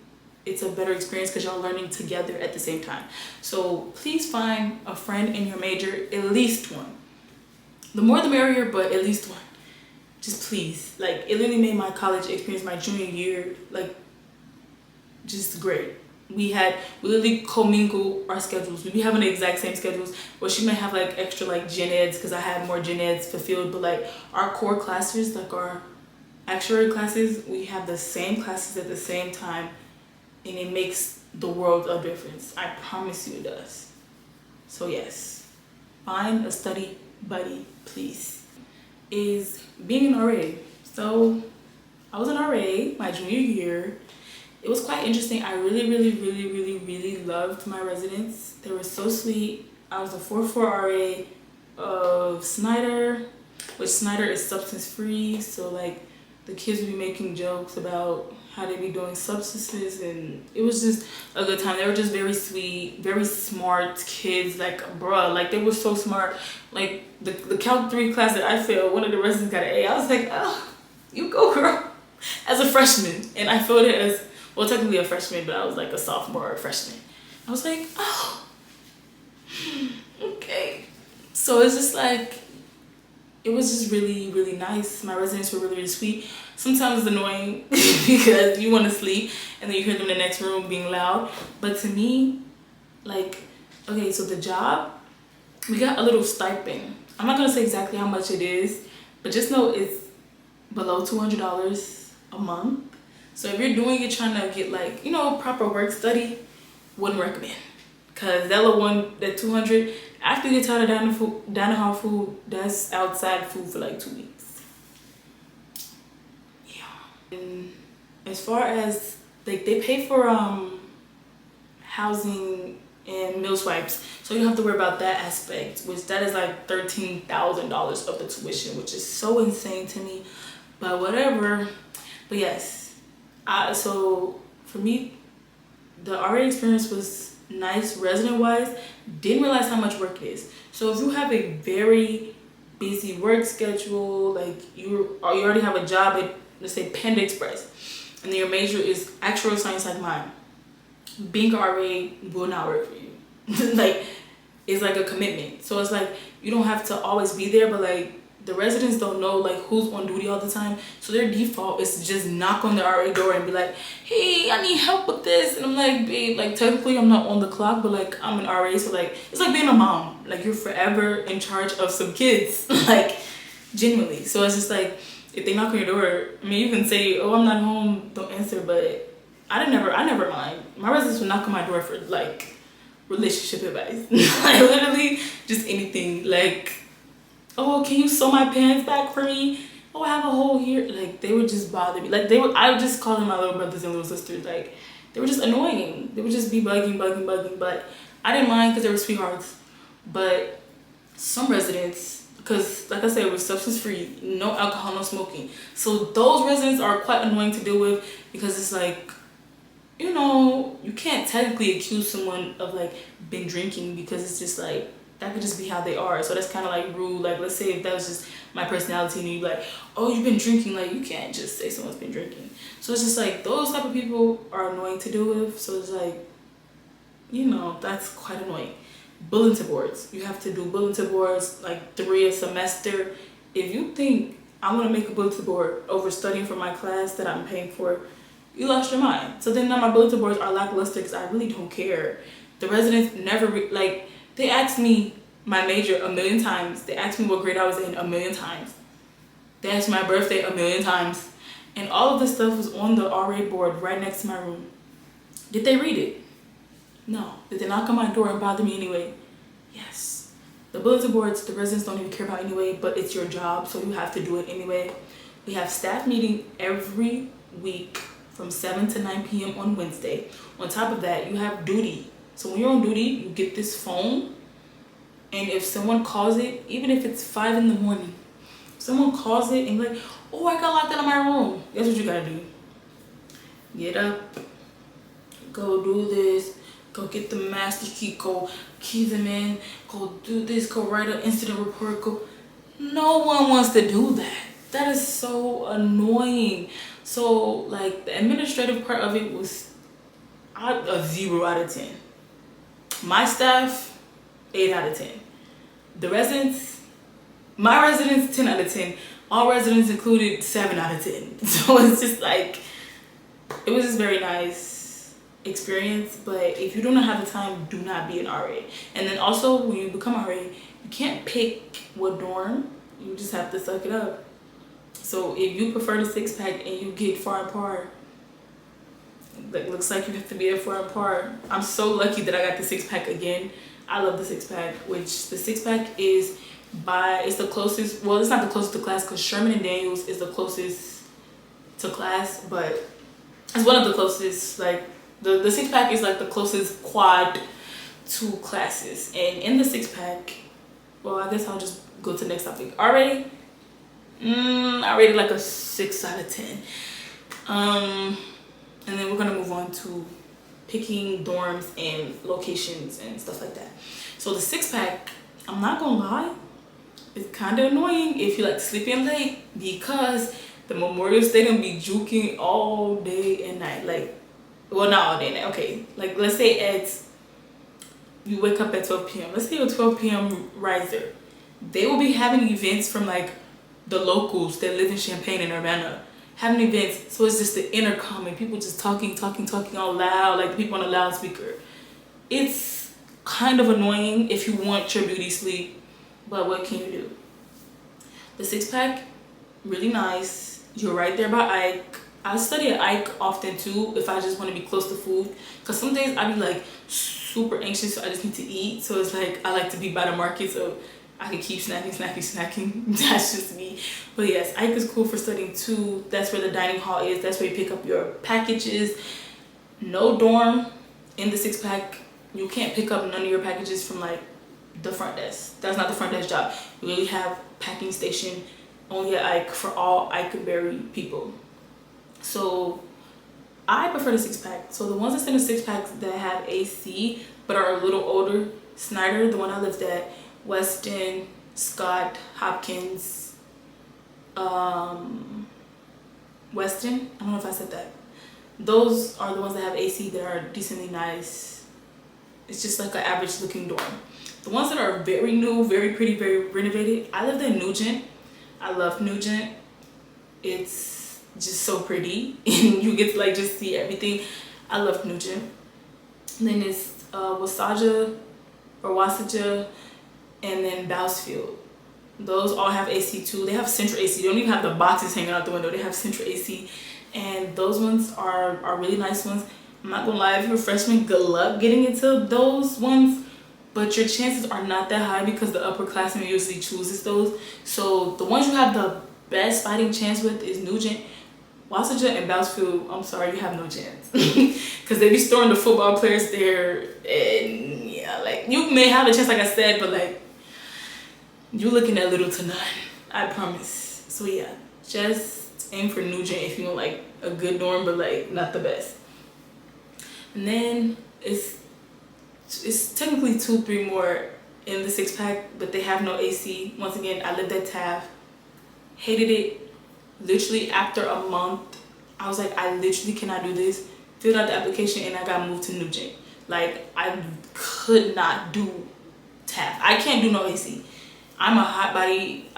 It's a better experience because y'all learning together at the same time. So please find a friend in your major, at least one. The more the merrier, but at least one. Just please. Like, it literally made my college experience, my junior year, like just great. We literally commingle our schedules. We be having the exact same schedules, but she might have like extra like gen eds because I have more gen eds fulfilled. But like our core classes, like our actuary classes, we have the same classes at the same time, and it makes the world of difference. I promise you it does. So yes, find a study buddy, please. Is being an RA. So I was an RA my junior year. It was quite interesting. I really loved my residents. They were so sweet. I was a 4-4 RA of Snyder, which Snyder is substance free. So like the kids would be making jokes about how they be doing substances, and it was just a good time. They were just very sweet, very smart kids. Like bruh, like they were so smart. Like the Calc 3 class that I failed, one of the residents got an A. I was like, oh, you go girl. As a freshman, and I failed it as, well, technically a freshman, but I was like a sophomore or a freshman. I was like, oh, okay. So it's just like, it was just really nice. My residents were really sweet. Sometimes it's annoying because you want to sleep and then you hear them in the next room being loud. But to me, like, okay, so the job, we got a little stipend. I'm not going to say exactly how much it is, but just know it's below $200 a month. So if you're doing it trying to get like, you know, proper work study, wouldn't recommend. Cause that little one, that 200, after you get tired of dining hall food, that's outside food for like 2 weeks. Yeah. And as far as like they pay for housing and meal swipes, so you don't have to worry about that aspect, which that is like $13,000 of the tuition, which is so insane to me. But whatever. But yes, so for me, the RA experience was nice resident wise. Didn't realize how much work it is. So if you have a very busy work schedule, like you already have a job at, let's say, Panda Express, and then your major is actuarial science like mine, being an RA will not work for you. Like, it's like a commitment. So it's like you don't have to always be there, but like the residents don't know like who's on duty all the time, so their default is to just knock on the RA door and be like, hey, I need help with this. And I'm like, babe, like technically I'm not on the clock, but like I'm an RA, so like it's like being a mom. Like you're forever in charge of some kids. Like genuinely. So it's just like if they knock on your door, I mean, you can say, oh, I'm not home, don't answer, but I never mind. My residents will knock on my door for like relationship advice. Like literally just anything. Like, oh, can you sew my pants back for me? Oh, I have a hole here. Like they would just bother me. Like I would just call them my little brothers and little sisters. Like they were just annoying. They would just be bugging. But I didn't mind because they were sweethearts. But some residents, because like I said, we're substance free, no alcohol, no smoking. So those residents are quite annoying to deal with, because it's like, you know, you can't technically accuse someone of like been drinking, because it's just like that could just be how they are. So that's kind of like rude. Like let's say if that was just my personality and you'd be like, oh, you've been drinking, like you can't just say someone's been drinking. So it's just like those type of people are annoying to deal with. So it's like, you know, that's quite annoying. Bulletin boards, you have to do bulletin boards like 3 a semester. If you think I want to make a bulletin board over studying for my class that I'm paying for, you lost your mind. So then now my bulletin boards are lackluster because I really don't care. The residents never like, they asked me my major a million times. They asked me what grade I was in a million times. They asked my birthday a million times. And all of this stuff was on the RA board right next to my room. Did they read it? No. Did they knock on my door and bother me anyway? Yes. The bulletin boards, the residents don't even care about anyway, but it's your job, so you have to do it anyway. We have staff meeting every week from 7 to 9 p.m. on Wednesday. On top of that, you have duty. So when you're on duty, you get this phone, and if someone calls it, even if it's 5 in the morning, someone calls it and like, oh, I got locked out of my room. That's what you gotta do. Get up, go do this, go get the master key, go key them in, go do this, go write an incident report, go. No one wants to do that. That is so annoying. So like the administrative part of it was a 0 out of 10. My staff, 8 out of 10. The residents, my residents, 10 out of 10. All residents included, 7 out of 10. So it's just like, it was just very nice. experience, but if you do not have the time, do not be an RA. And then also when you become RA, you can't pick what dorm, you just have to suck it up. So if you prefer the 6-pack and you get far and par, like, looks like you have to be at far and par. I'm so lucky that I got the 6-pack again. I love the 6-pack, which the 6-pack is it's the closest, well, it's not the closest to class because Sherman and Daniels is the closest to class, but it's one of the closest. Like the 6-pack is like the closest quad to classes. And in the 6-pack, well, I guess I'll just go to the next topic. I rated like a 6 out of 10. And then we're gonna move on to picking dorms and locations and stuff like that. So the 6-pack, I'm not gonna lie, it's kind of annoying if you like to sleep in late, because the Memorial Stadium be juking all day and night. Like, well, not all day and night. Okay, like let's say you wake up at 12 p.m. Let's say you're a 12 p.m. riser. They will be having events from like the locals that live in Champaign and Urbana, having events. So it's just the intercom and people just talking all loud, like people on a loudspeaker. It's kind of annoying if you want your beauty sleep, but what can you do? The 6-pack, really nice. You're right there by Ike. I study at Ike often too if I just want to be close to food, because some days I be like super anxious, so I just need to eat. So it's like I like to be by the market so I can keep snacking. That's just me. But yes, Ike is cool for studying too. That's where the dining hall is. That's where you pick up your packages. No dorm in the 6-pack. You can't pick up none of your packages from like the front desk. That's not the front desk job. You really have packing station only at Ike for all Ike-berry people. So I prefer the 6-pack. So the ones that send the 6-packs that have AC but are a little older, Snyder, the one I lived at, Weston, Scott, Hopkins, Weston, I don't know if I said that. Those are the ones that have AC that are decently nice. It's just like an average looking dorm. The ones that are very new, very pretty, very renovated, I lived in Nugent. I love Nugent. It's just so pretty and you get to like just see everything. I love Nugent. And then it's Wasaja, and then Bousfield. Those all have AC too. They have central AC. They don't even have the boxes hanging out the window. They have central AC, and those ones are really nice ones. I'm not gonna lie, if you're a freshman, good luck getting into those ones, but your chances are not that high because the upperclassmen usually chooses those. So the ones you have the best fighting chance with is Nugent, Wasaja, and Bousfield. I'm sorry, you have no chance because they be storing the football players there, and yeah, like you may have a chance, like I said, but like you're looking at little to none, I promise. So yeah, just aim for Nugent if you want like a good dorm, but like not the best. And then it's technically 2-3 more in the 6-pack, but they have no AC. Once again, I lived at Taft, hated it. Literally after a month, I was like, I literally cannot do this. Filled out the application and I got moved to Nugent. Like, I could not do Taft. I can't do no AC. I'm a hot body.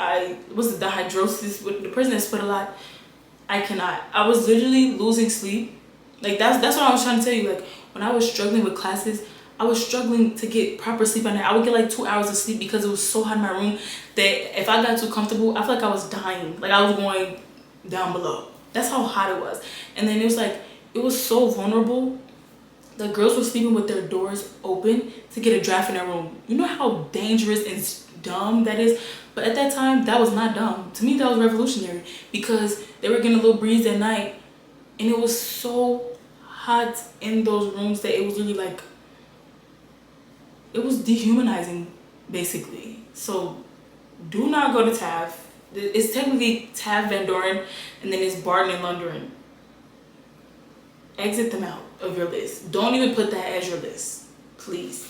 Was the hydrosis with the person that sweat a lot. I cannot. I was literally losing sleep. Like that's what I was trying to tell you. Like when I was struggling with classes, I was struggling to get proper sleep at night. I would get like 2 hours of sleep because it was so hot in my room that if I got too comfortable, I feel like I was dying. Like I was going down below. That's how hot it was. And then it was like, it was so vulnerable. The girls were sleeping with their doors open to get a draft in their room. You know how dangerous and dumb that is? But at that time, that was not dumb. To me, that was revolutionary because they were getting a little breeze at night and it was so hot in those rooms that it was really like, it was dehumanizing basically. So do not go to Taft. It's technically Taft, Van Doren, and then it's Barton and Lundgren. Exit them out of your list. Don't even put that as your list, please.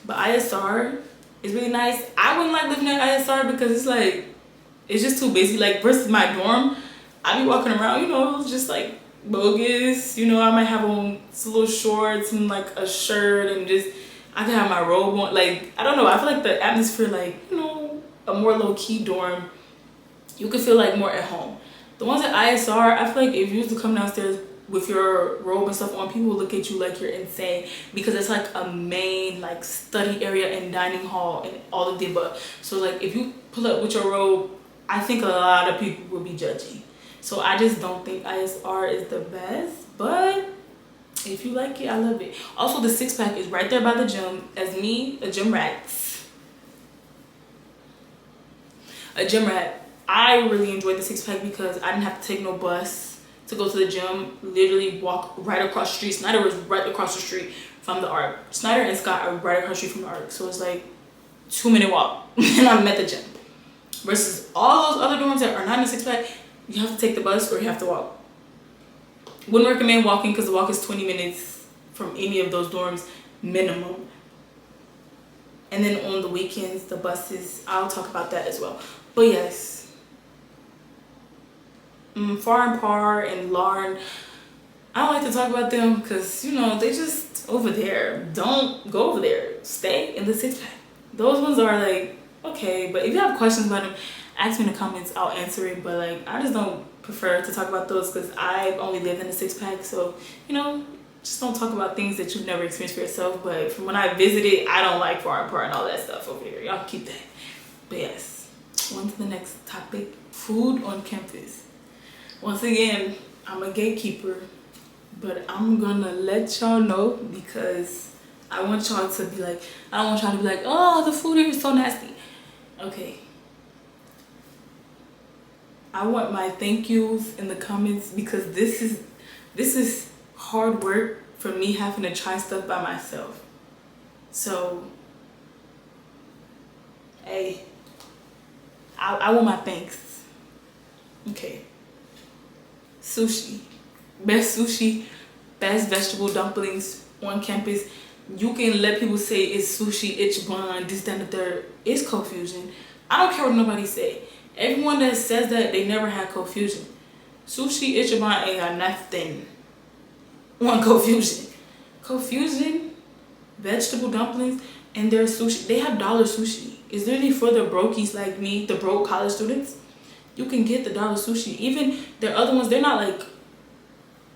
But ISR is really nice. I wouldn't like living at ISR because it's like, it's just too busy. Like versus my dorm, I be walking around, you know, just like bogus. You know, I might have on some little shorts and like a shirt and just, I can have my robe on. Like, I don't know. I feel like the atmosphere, like, you know, a more low-key dorm, you could feel like more at home. The ones at ISR, I feel like if you used to come downstairs with your robe and stuff on, people will look at you like you're insane, because it's like a main like study area and dining hall and all of the above. So like if you pull up with your robe, I think a lot of people will be judging. So I just don't think ISR is the best, but if you like it, I love it. Also, the six-pack is right there by the gym. As me, a gym rat, I really enjoyed the six-pack because I didn't have to take no bus to go to the gym. Literally walk right across the street. Snyder was right across the street from the Arc. Snyder and Scott are right across the street from the Arc. So it's like 2-minute walk and I'm at the gym. Versus all those other dorms that are not in the six-pack, you have to take the bus or you have to walk. Wouldn't recommend walking because the walk is 20 minutes from any of those dorms minimum. And then on the weekends, the buses, I'll talk about that as well. But yes, Far and Par and Lauren, I don't like to talk about them because, you know, they just over there. Don't go over there. Stay in the six-pack. Those ones are like, okay, but if you have questions about them, ask me in the comments, I'll answer it. But like, I just don't prefer to talk about those because I've only lived in a six-pack. So, you know, just don't talk about things that you've never experienced for yourself. But from when I visited, I don't like Far and Par and all that stuff over here. Y'all keep that. But yes, on to the next topic. Food on campus. Once again, I'm a gatekeeper, but I'm gonna let y'all know because I want y'all to be like, I don't want y'all to be like, oh, the food here is so nasty. Okay. I want my thank yous in the comments because this is hard work for me having to try stuff by myself. So, hey, I want my thanks. Okay. Sushi. Best sushi, best vegetable dumplings on campus. You can let people say it's sushi, Ichiban, this, that, and the third. It's Cold Fusion. I don't care what nobody say. Everyone that says that, they never had Cold Fusion. Sushi, Ichiban ain't got nothing on Cold Fusion. Cold Fusion, vegetable dumplings, and their sushi. They have dollar sushi. It's literally for the brokies like me, the broke college students. You can get the dollar sushi. Even their other ones, they're not like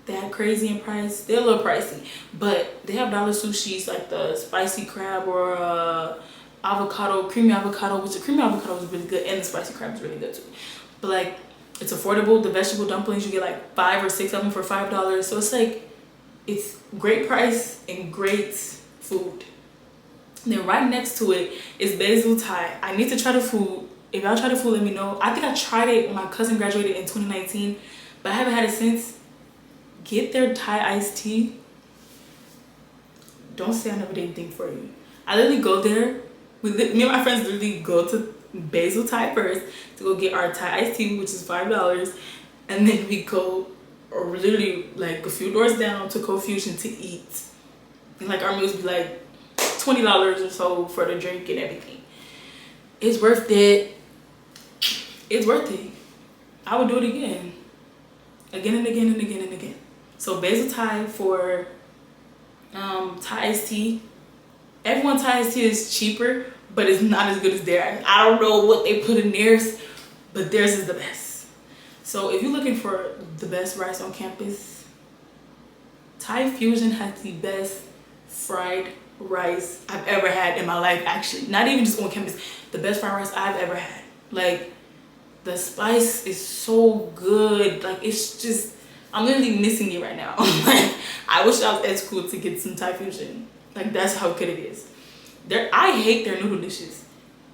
that crazy in price. They're a little pricey, but they have dollar sushis like the spicy crab or avocado, creamy avocado, which the creamy avocado is really good and the spicy crab is really good too. But like, it's affordable. The vegetable dumplings, you get like 5 or 6 of them for $5. So it's like, it's great price and great food. And then right next to it is Basil Thai. I need to try the food. If y'all try the food, let me know. I think I tried it when my cousin graduated in 2019, but I haven't had it since. Get their Thai iced tea. Don't say I never did anything for you. I literally go there. Me and my friends literally go to Basil Thai first to go get our Thai iced tea, which is $5. And then we go, or literally like a few doors down to Cold Fusion to eat. And like our meals be like $20 or so for the drink and everything. It's worth it. It's worth it. I would do it again. Again and again and again and again. So Basil Thai for Thai iced tea. Everyone's Thai iced tea is cheaper, but it's not as good as theirs. I don't know what they put in theirs, but theirs is the best. So if you're looking for the best rice on campus, Thai Fusion has the best fried rice I've ever had in my life, actually. Not even just on campus. The best fried rice I've ever had. Like, the spice is so good. Like, it's just, I'm literally missing it right now. Like, I wish I was at school to get some Thai Fusion. Like, that's how good it is. I hate their noodle dishes.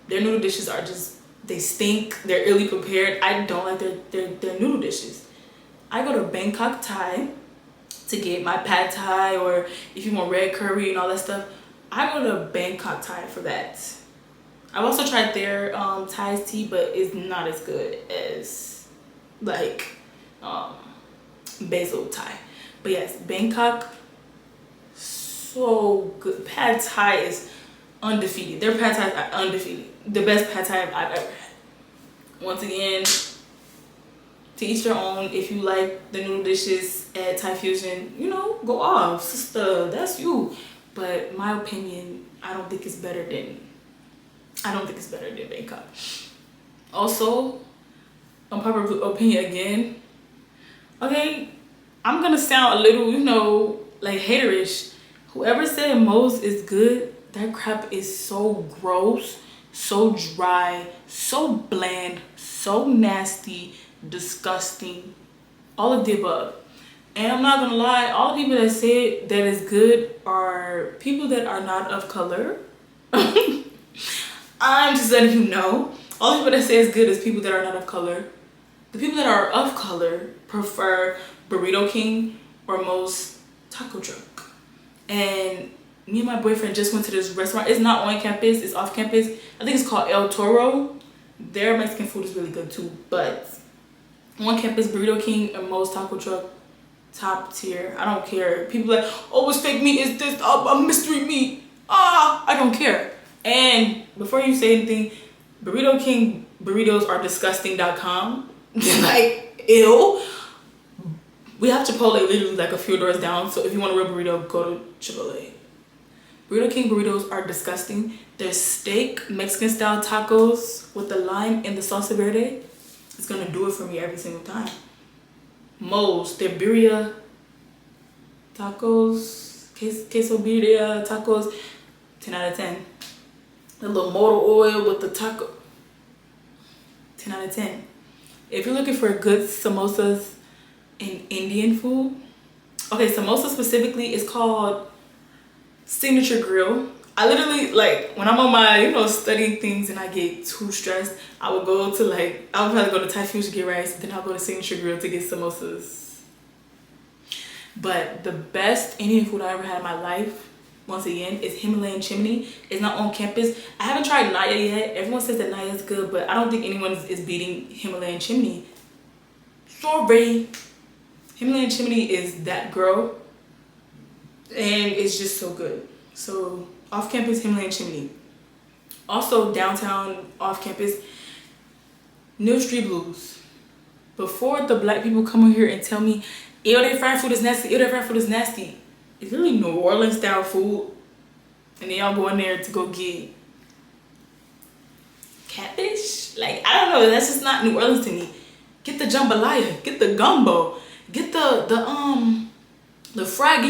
Their noodle dishes are just, they stink. They're illy prepared. I don't like their noodle dishes. I go to Bangkok Thai to get my pad Thai, or if you want red curry and all that stuff, I go to Bangkok Thai for that. I've also tried their Thai tea, but it's not as good as like Basil Thai. But yes, Bangkok, so good. Pad Thai is undefeated. Their pad Thai are undefeated. The best pad Thai I've ever had. Once again, to each their own. If you like the noodle dishes at Thai Fusion, you know, go off, sister. That's you. But my opinion, I don't think it's better than Bangkok. Also, unpopular opinion again. Okay, I'm gonna sound a little, you know, like haterish. Whoever said Moe's is good, that crap is so gross, so dry, so bland, so nasty, disgusting, all of the above. And I'm not gonna lie, all the people that say that is good are people that are not of color. I'm just letting you know. All the people that say it's good is people that are not of color. The people that are of color prefer Burrito King or Moe's taco truck. And me and my boyfriend just went to this restaurant. It's not on campus, it's off campus. I think it's called El Toro. Their Mexican food is really good too. But on campus, Burrito King and Moe's taco truck, top tier. I don't care. People like, oh, it's fake meat, is this a mystery meat? I don't care. And before you say anything, Burrito King burritos are disgusting.com. Like, ew. We have Chipotle literally like a few doors down, so if you want a real burrito, go to Chipotle. Burrito King burritos are disgusting. Their steak Mexican style tacos with the lime and the salsa verde, it's gonna do it for me every single time. Moe's, their birria tacos, queso birria tacos, 10 out of 10. The little motor oil with the taco, 10 out of 10. If you're looking for good samosas in Indian food, okay, samosa specifically is called Signature Grill. I literally, like, when I'm on my, you know, studying things and I get too stressed, I would go to, like, I would probably go to Thai Fusion to get rice, then I'll go to Signature Grill to get samosas. But the best Indian food I ever had in my life, once again, is Himalayan Chimney. It's not on campus. I haven't tried Naya yet. Everyone says that Naya is good, but I don't think anyone is beating Himalayan Chimney. Sorry. Himalayan Chimney is that girl, and it's just so good. So off campus, Himalayan Chimney. Also downtown, off campus, New Street Blues. Before the black people come in here and tell me, ew, their fried food is nasty, ew, their fried food is nasty. It's really New Orleans style food, and then y'all go in there to go get catfish. Like, I don't know, that's just not New Orleans to me. Get the jambalaya, get the gumbo, get the fried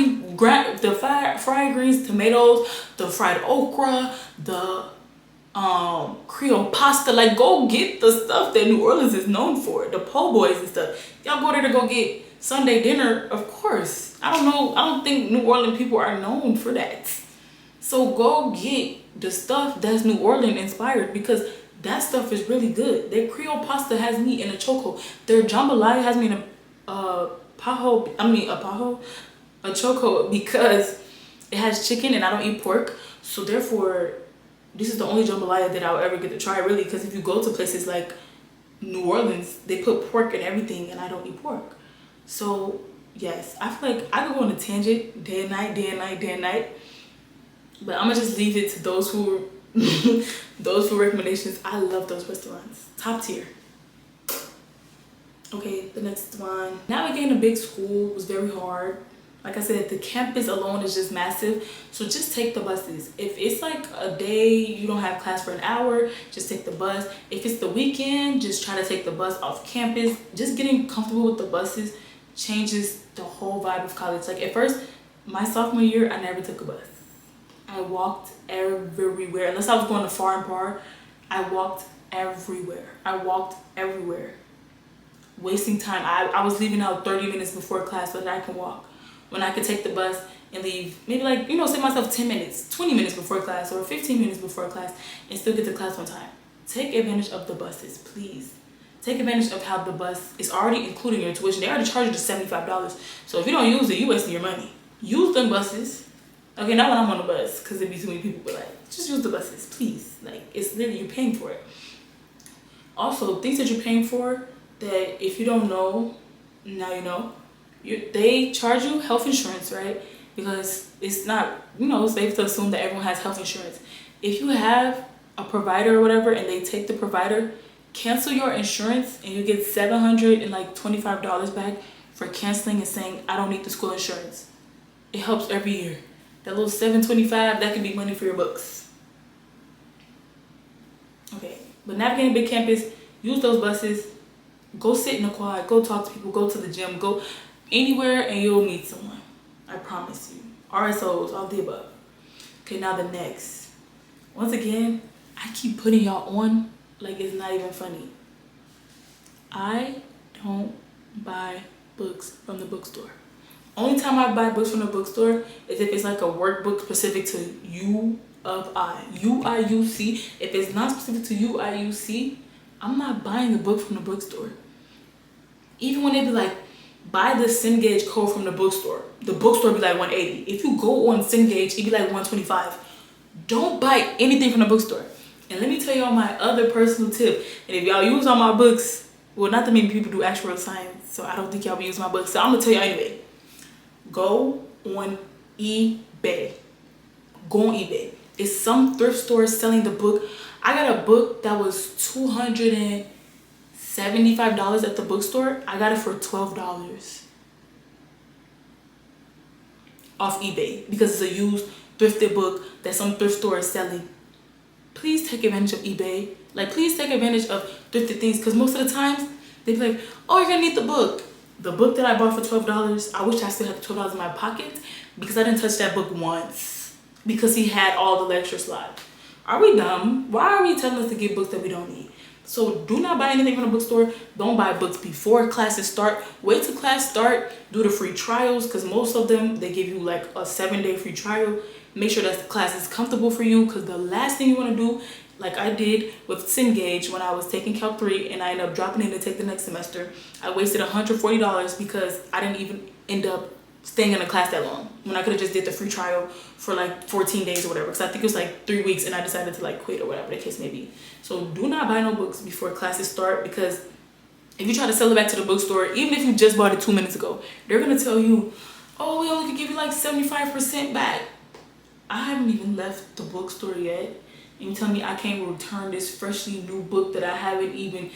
greens, tomatoes, the fried okra, the Creole pasta. Like, go get the stuff that New Orleans is known for, the po' boys and stuff. Y'all go there to go get Sunday dinner, of course. I don't know, I don't think New Orleans people are known for that. So go get the stuff that's New Orleans inspired, because that stuff is really good. Their Creole pasta has me in a choco. Their jambalaya has me in a choco, because it has chicken and I don't eat pork. So therefore, this is the only jambalaya that I'll ever get to try, really, because if you go to places like New Orleans, they put pork in everything and I don't eat pork. So yes, I feel like I could go on a tangent day and night, day and night, day and night. But I'm gonna just leave it to those who those food recommendations. I love those restaurants. Top tier. Okay, the next one. Navigating a big school was very hard. Like I said, the campus alone is just massive. So just take the buses. If it's like a day you don't have class for an hour, just take the bus. If it's the weekend, just try to take the bus off campus. Just getting comfortable with the buses changes the whole vibe of college. Like, at first, my sophomore year, I never took a bus. I walked everywhere. Unless I was going to far and far, I walked everywhere. Wasting time. I was leaving out 30 minutes before class so that I can walk. When I could take the bus and leave, maybe, like, you know, say myself 10 minutes, 20 minutes before class, or 15 minutes before class, and still get to class on time. Take advantage of the buses, please. Take advantage of how the bus is already including your tuition. They already charge you the $75. So if you don't use it, you wasting your money. Use them buses. Okay, not when I'm on the bus, because there'd be too many people, but, like, just use the buses, please. Like, it's literally, you're paying for it. Also, things that you're paying for that if you don't know, now you know. They charge you health insurance, right? Because it's not, you know, safe to assume that everyone has health insurance. If you have a provider or whatever and they take the provider, cancel your insurance and you get $725 back for canceling and saying, I don't need the school insurance. It helps every year. That little $725, that can be money for your books. Okay, but navigating a big campus, use those buses. Go sit in the quad, go talk to people, go to the gym, go, anywhere and you'll meet someone. I promise you. RSOs, all the above. Okay, now the next. Once again, I keep putting y'all on like it's not even funny. I don't buy books from the bookstore. Only time I buy books from the bookstore is if it's like a workbook specific to UIUC. If it's not specific to UIUC, I'm not buying the book from the bookstore. Even when they be like, buy the Cengage code from the bookstore be like 180. If you go on Cengage, it be like 125. Don't buy anything from the bookstore. And let me tell y'all my other personal tip. And if y'all use all my books, well, not that many people do actual science, so I don't think y'all be using my books. So I'm gonna tell y'all anyway. Go on eBay. Go on eBay. It's some thrift store selling the book. I got a book that was $275 at the bookstore. I got it for $12 off eBay because it's a used thrifted book that some thrift store is selling. Please take advantage of eBay. Like, please take advantage of thrifted things, because most of the times they be like, oh, you're gonna need the book. The book that I bought for $12, I wish I still had the $12 in my pocket because I didn't touch that book once because he had all the lecture slides. Are we dumb? Why are we telling us to get books that we don't need? So do not buy anything from the bookstore. Don't buy books before classes start. Wait till class start. Do the free trials, because most of them, they give you like a 7-day free trial. Make sure that the class is comfortable for you, because the last thing you want to do, like I did with Cengage when I was taking Calc 3 and I ended up dropping in to take the next semester, I wasted $140 because I didn't even end up staying in a class that long when I could have just did the free trial for like 14 days or whatever, because I think it was like 3 weeks and I decided to like quit or whatever the case may be. So do not buy no books before classes start, because if you try to sell it back to the bookstore, even if you just bought it 2 minutes ago, they're gonna tell you, oh, we only could give you like 75% back. I haven't even left the bookstore yet, and you tell me I can't return this freshly new book that I haven't even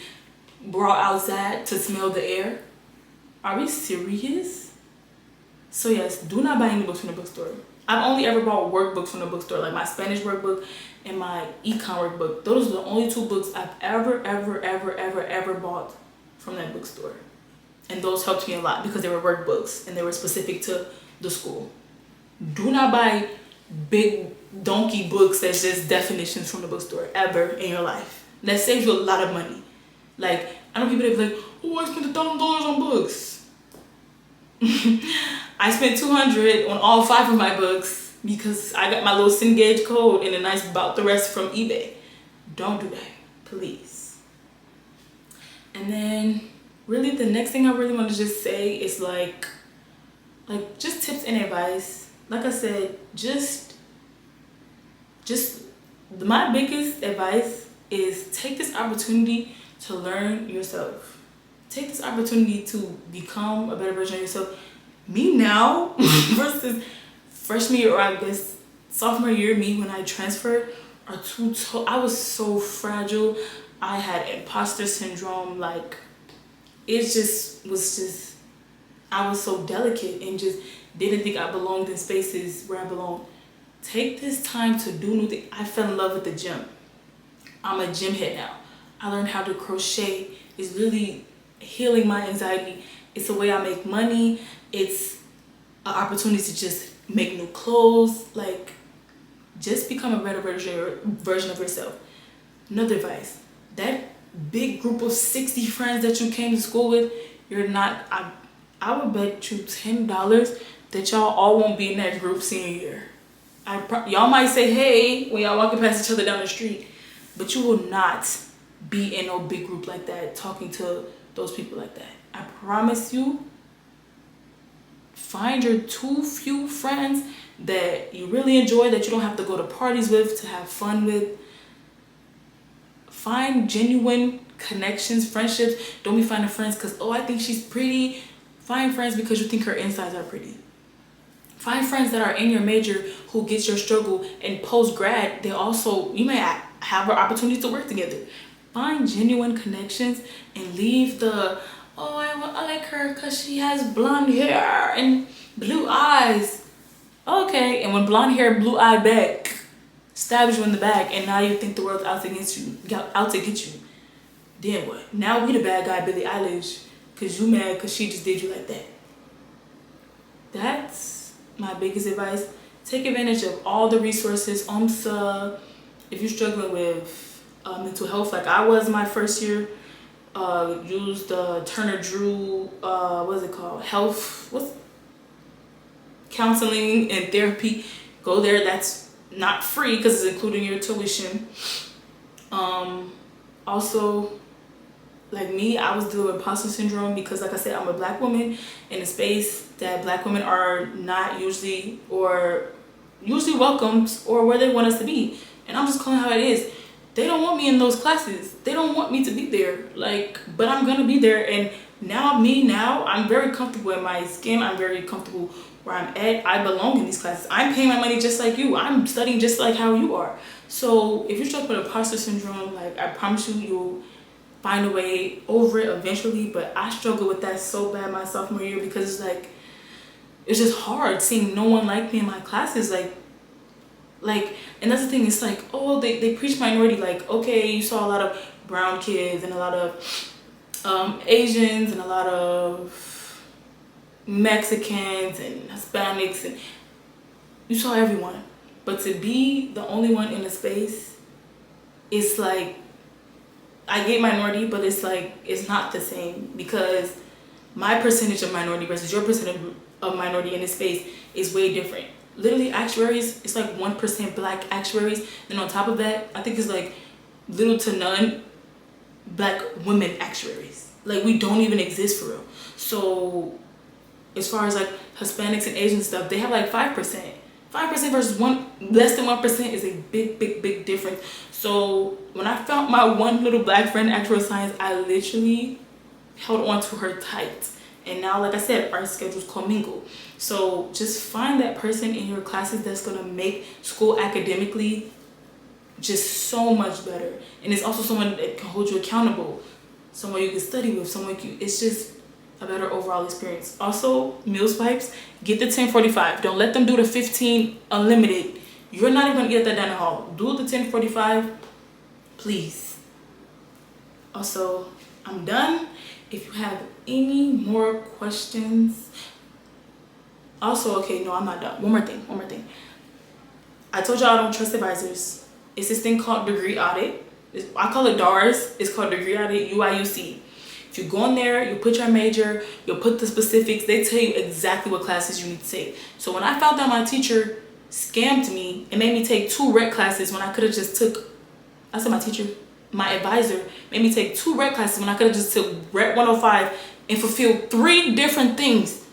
brought outside to smell the air? Are we serious? So yes, do not buy any books from the bookstore. I've only ever bought workbooks from the bookstore, like my Spanish workbook and my econ workbook. Those are the only 2 books I've ever bought from that bookstore. And those helped me a lot because they were workbooks and they were specific to the school. Do not buy big donkey books that's just definitions from the bookstore ever in your life. That saves you a lot of money. Like, I know people that be like, oh, I spent $1,000 on books. I spent $200 on all 5 of my books because I got my little Cengage code and then I bought the rest from eBay. Don't do that, please. And then really the next thing I really want to just say is like just tips and advice. Like I said, just my biggest advice is take this opportunity to learn yourself. Take this opportunity to become a better version of yourself. Me now versus freshman year, or I guess sophomore year, me when I transferred, are I was so fragile. I had imposter syndrome. Like, it was I was so delicate and just didn't think I belonged in spaces where I belong. Take this time to do new things. I fell in love with the gym. I'm a gym head now. I learned how to crochet. It's really healing my anxiety. It's a way I make money. It's an opportunity to just make new clothes. Like, just become a better version of yourself. Another advice, that big group of 60 friends that you came to school with, you're not, I would bet you $10 that y'all all won't be in that group senior year. Y'all might say hey when y'all walking past each other down the street, but you will not be in no big group like that talking to those people like that. I promise you. Find your 2 few friends that you really enjoy, that you don't have to go to parties with, to have fun with. Find genuine connections, friendships. Don't be finding friends because, oh, I think she's pretty. Find friends because you think her insides are pretty. Find friends that are in your major who gets your struggle, and post-grad, you may have an opportunity to work together. Find genuine connections and leave the, oh, I like her because she has blonde hair and blue eyes. Okay, and when blonde hair, blue eye back stabs you in the back, and now you think the world's out to get you. Then what? Now we the bad guy, Billie Eilish, because you mad because she just did you like that. that's my biggest advice. Take advantage of all the resources. OMSA, if you're struggling with mental health like I was my first year, use the Turner Drew, what is it called? What's counseling and therapy. Go there. That's not free because it's including your tuition. Also, like me, I was dealing with imposter syndrome because, like I said, I'm a black woman in a space that black women are not usually welcomed or where they want us to be. And I'm just calling how it is. They don't want me in those classes. They don't want me to be there. Like, but I'm gonna be there. And now I'm very comfortable in my skin. I'm very comfortable where I'm at. I belong in these classes. I'm paying my money just like you. I'm studying just like how you are. So if you're struggling with imposter syndrome, like, I promise you'll find a way over it eventually. But I struggled with that so bad my sophomore year because it's like, it's just hard seeing no one like me in my classes. Like, and that's the thing, it's like, oh, they preach minority. Like, okay, you saw a lot of brown kids and a lot of Asians and a lot of Mexicans and Hispanics, and you saw everyone. But to be the only one in the space, it's like, I get minority, but it's like, it's not the same, because my percentage of minority versus your percentage of minority in this space is way different. Literally, actuaries, it's like 1% black actuaries. Then on top of that, I think it's like little to none black women actuaries. Like, we don't even exist for real. So as far as like Hispanics and Asian stuff, they have like 5%. 5% versus less than 1% is a big difference. So when I found my one little black friend in actuarial science, I literally held on to her tight. And now, like I said, our schedules commingle. So just find that person in your classes that's gonna make school academically just so much better. And it's also someone that can hold you accountable, someone you can study with, it's just a better overall experience. Also, meal swipes, get the 1045. Don't let them do the 15 unlimited. You're not even gonna get that down the hall. Do the 1045, please. Also, I'm done. If you have any more questions, also, okay, no, I'm not done. One more thing. I told y'all I don't trust advisors. It's this thing called degree audit. I call it DARS. It's called degree audit, UIUC. If you go in there, you put your major, you'll put the specifics. They tell you exactly what classes you need to take. So when I found out my teacher scammed me and made me take 2 rec classes when I could have just my advisor made me take 2 rec classes when I could have just took rec 105 and fulfilled 3 different things,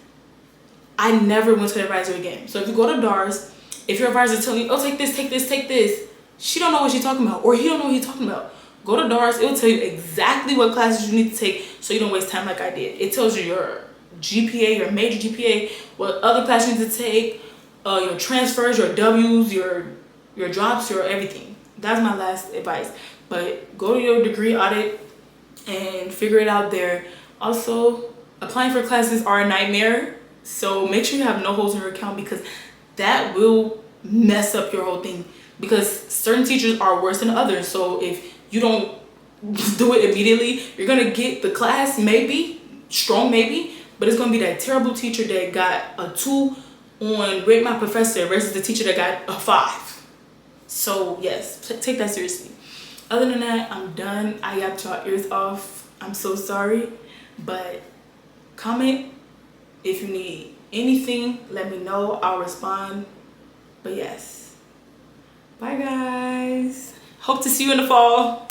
I never went to an advisor again. So if you go to DARS, if your advisor telling you, oh, take this, she don't know what she's talking about, or he don't know what he's talking about. Go to DARS, it will tell you exactly what classes you need to take so you don't waste time like I did. It tells you your GPA, your major GPA, what other classes you need to take, your transfers, your W's, your drops, your everything. That's my last advice. But go to your degree audit and figure it out there. Also, applying for classes are a nightmare. So make sure you have no holes in your account, because that will mess up your whole thing. Because certain teachers are worse than others. So if you don't do it immediately, you're gonna get the class maybe, strong maybe, but it's gonna be that terrible teacher that got a 2 on rate my professor versus the teacher that got a 5. So yes, take that seriously. Other than that, I'm done. I yapped y'all ears off. I'm so sorry. But comment if you need anything. Let me know. I'll respond. But yes. Bye guys. Hope to see you in the fall.